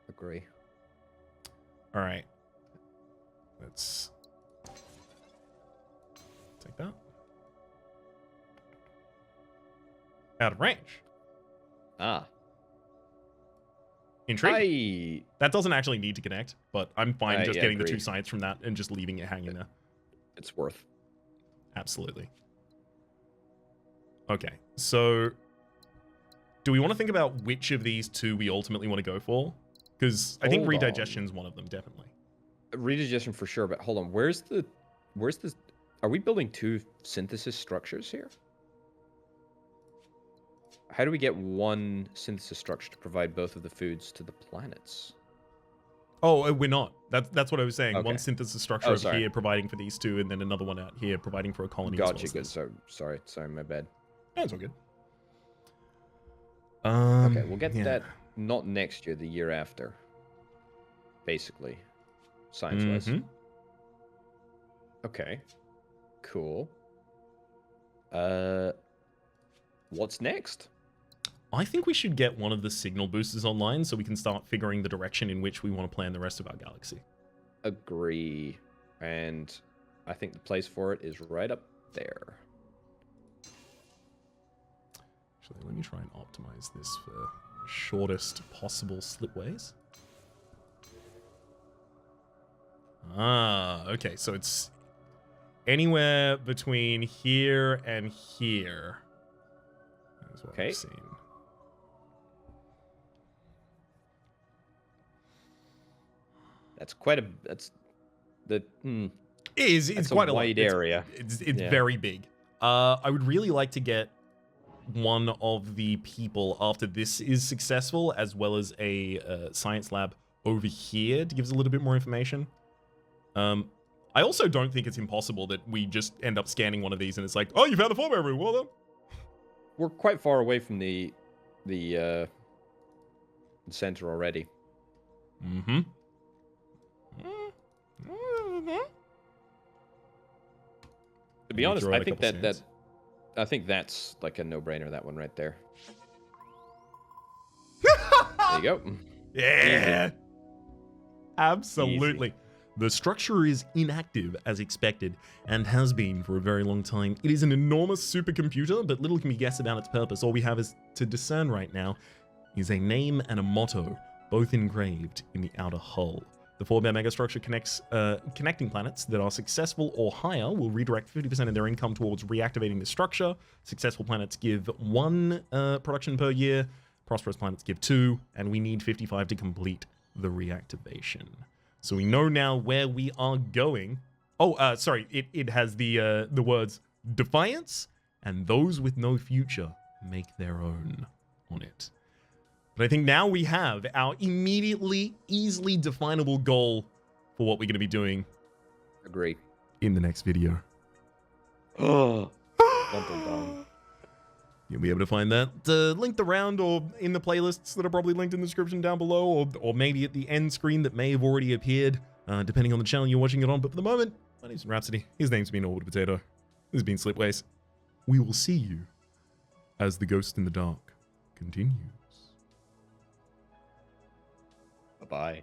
Speaker 2: Agree.
Speaker 1: All right. Let's take that. Out of range. Intriguing. That doesn't actually need to connect, but I'm fine just getting the 2 science from that and just leaving it hanging there.
Speaker 2: It's worth.
Speaker 1: Absolutely. Okay, so do we want to think about which of these 2 we ultimately want to go for? Because I think redigestion is one of them, definitely.
Speaker 2: Redigestion for sure, but hold on. Where's the... Are we building 2 synthesis structures here? How do we get 1 synthesis structure to provide both of the foods to the planets?
Speaker 1: Oh, we're not. That's what I was saying.
Speaker 2: Okay.
Speaker 1: 1 synthesis structure over here providing for these 2, and then another one out here providing for a colony.
Speaker 2: Gotcha, good. So, sorry, my bad.
Speaker 1: No, it's all good.
Speaker 2: Okay, we'll get that not next year, the year after. Basically, science-wise. Okay, cool. What's next?
Speaker 1: I think we should get one of the signal boosters online so we can start figuring the direction in which we want to plan the rest of our galaxy.
Speaker 2: Agree. And I think the place for it is right up there.
Speaker 1: Actually, let me try and optimize this for shortest possible slipways. Ah, okay, so it's anywhere between here and here. That's what I've seen.
Speaker 2: That's quite a. That's the.
Speaker 1: It's quite a
Speaker 2: wide area.
Speaker 1: It's very big. I would really like to get one of the people after this is successful, as well as a science lab over here to give us a little bit more information. I also don't think it's impossible that we just end up scanning one of these and it's like, oh, you found the form area, well done.
Speaker 2: We're quite far away from the center already.
Speaker 1: Mm-hmm.
Speaker 2: To be honest, I think I think that's like a no-brainer. That one right there. There you go.
Speaker 1: Yeah.
Speaker 2: Easy.
Speaker 1: Absolutely.
Speaker 2: Easy.
Speaker 1: The structure is inactive as expected and has been for a very long time. It is an enormous supercomputer, but little can be guessed about its purpose. All we have is to discern right now is a name and a motto, both engraved in the outer hull. The 4-bear megastructure connects connecting planets that are successful or higher will redirect 50% of their income towards reactivating the structure. Successful planets give 1 production per year. Prosperous planets give 2, and we need 55 to complete the reactivation. So we know now where we are going. Oh, sorry, it has the words defiance and those with no future make their own on it. But I think now we have our immediately, easily definable goal for what we're going to be doing.
Speaker 2: Agree.
Speaker 1: In the next video.
Speaker 2: Oh.
Speaker 1: You'll be able to find that linked around or in the playlists that are probably linked in the description down below, or maybe at the end screen that may have already appeared, depending on the channel you're watching it on. But for the moment, my name's Rhapsody. His name's been Orbital Potato. This has been Slipways. We will see you as the Ghost in the Dark continues.
Speaker 2: Bye-bye.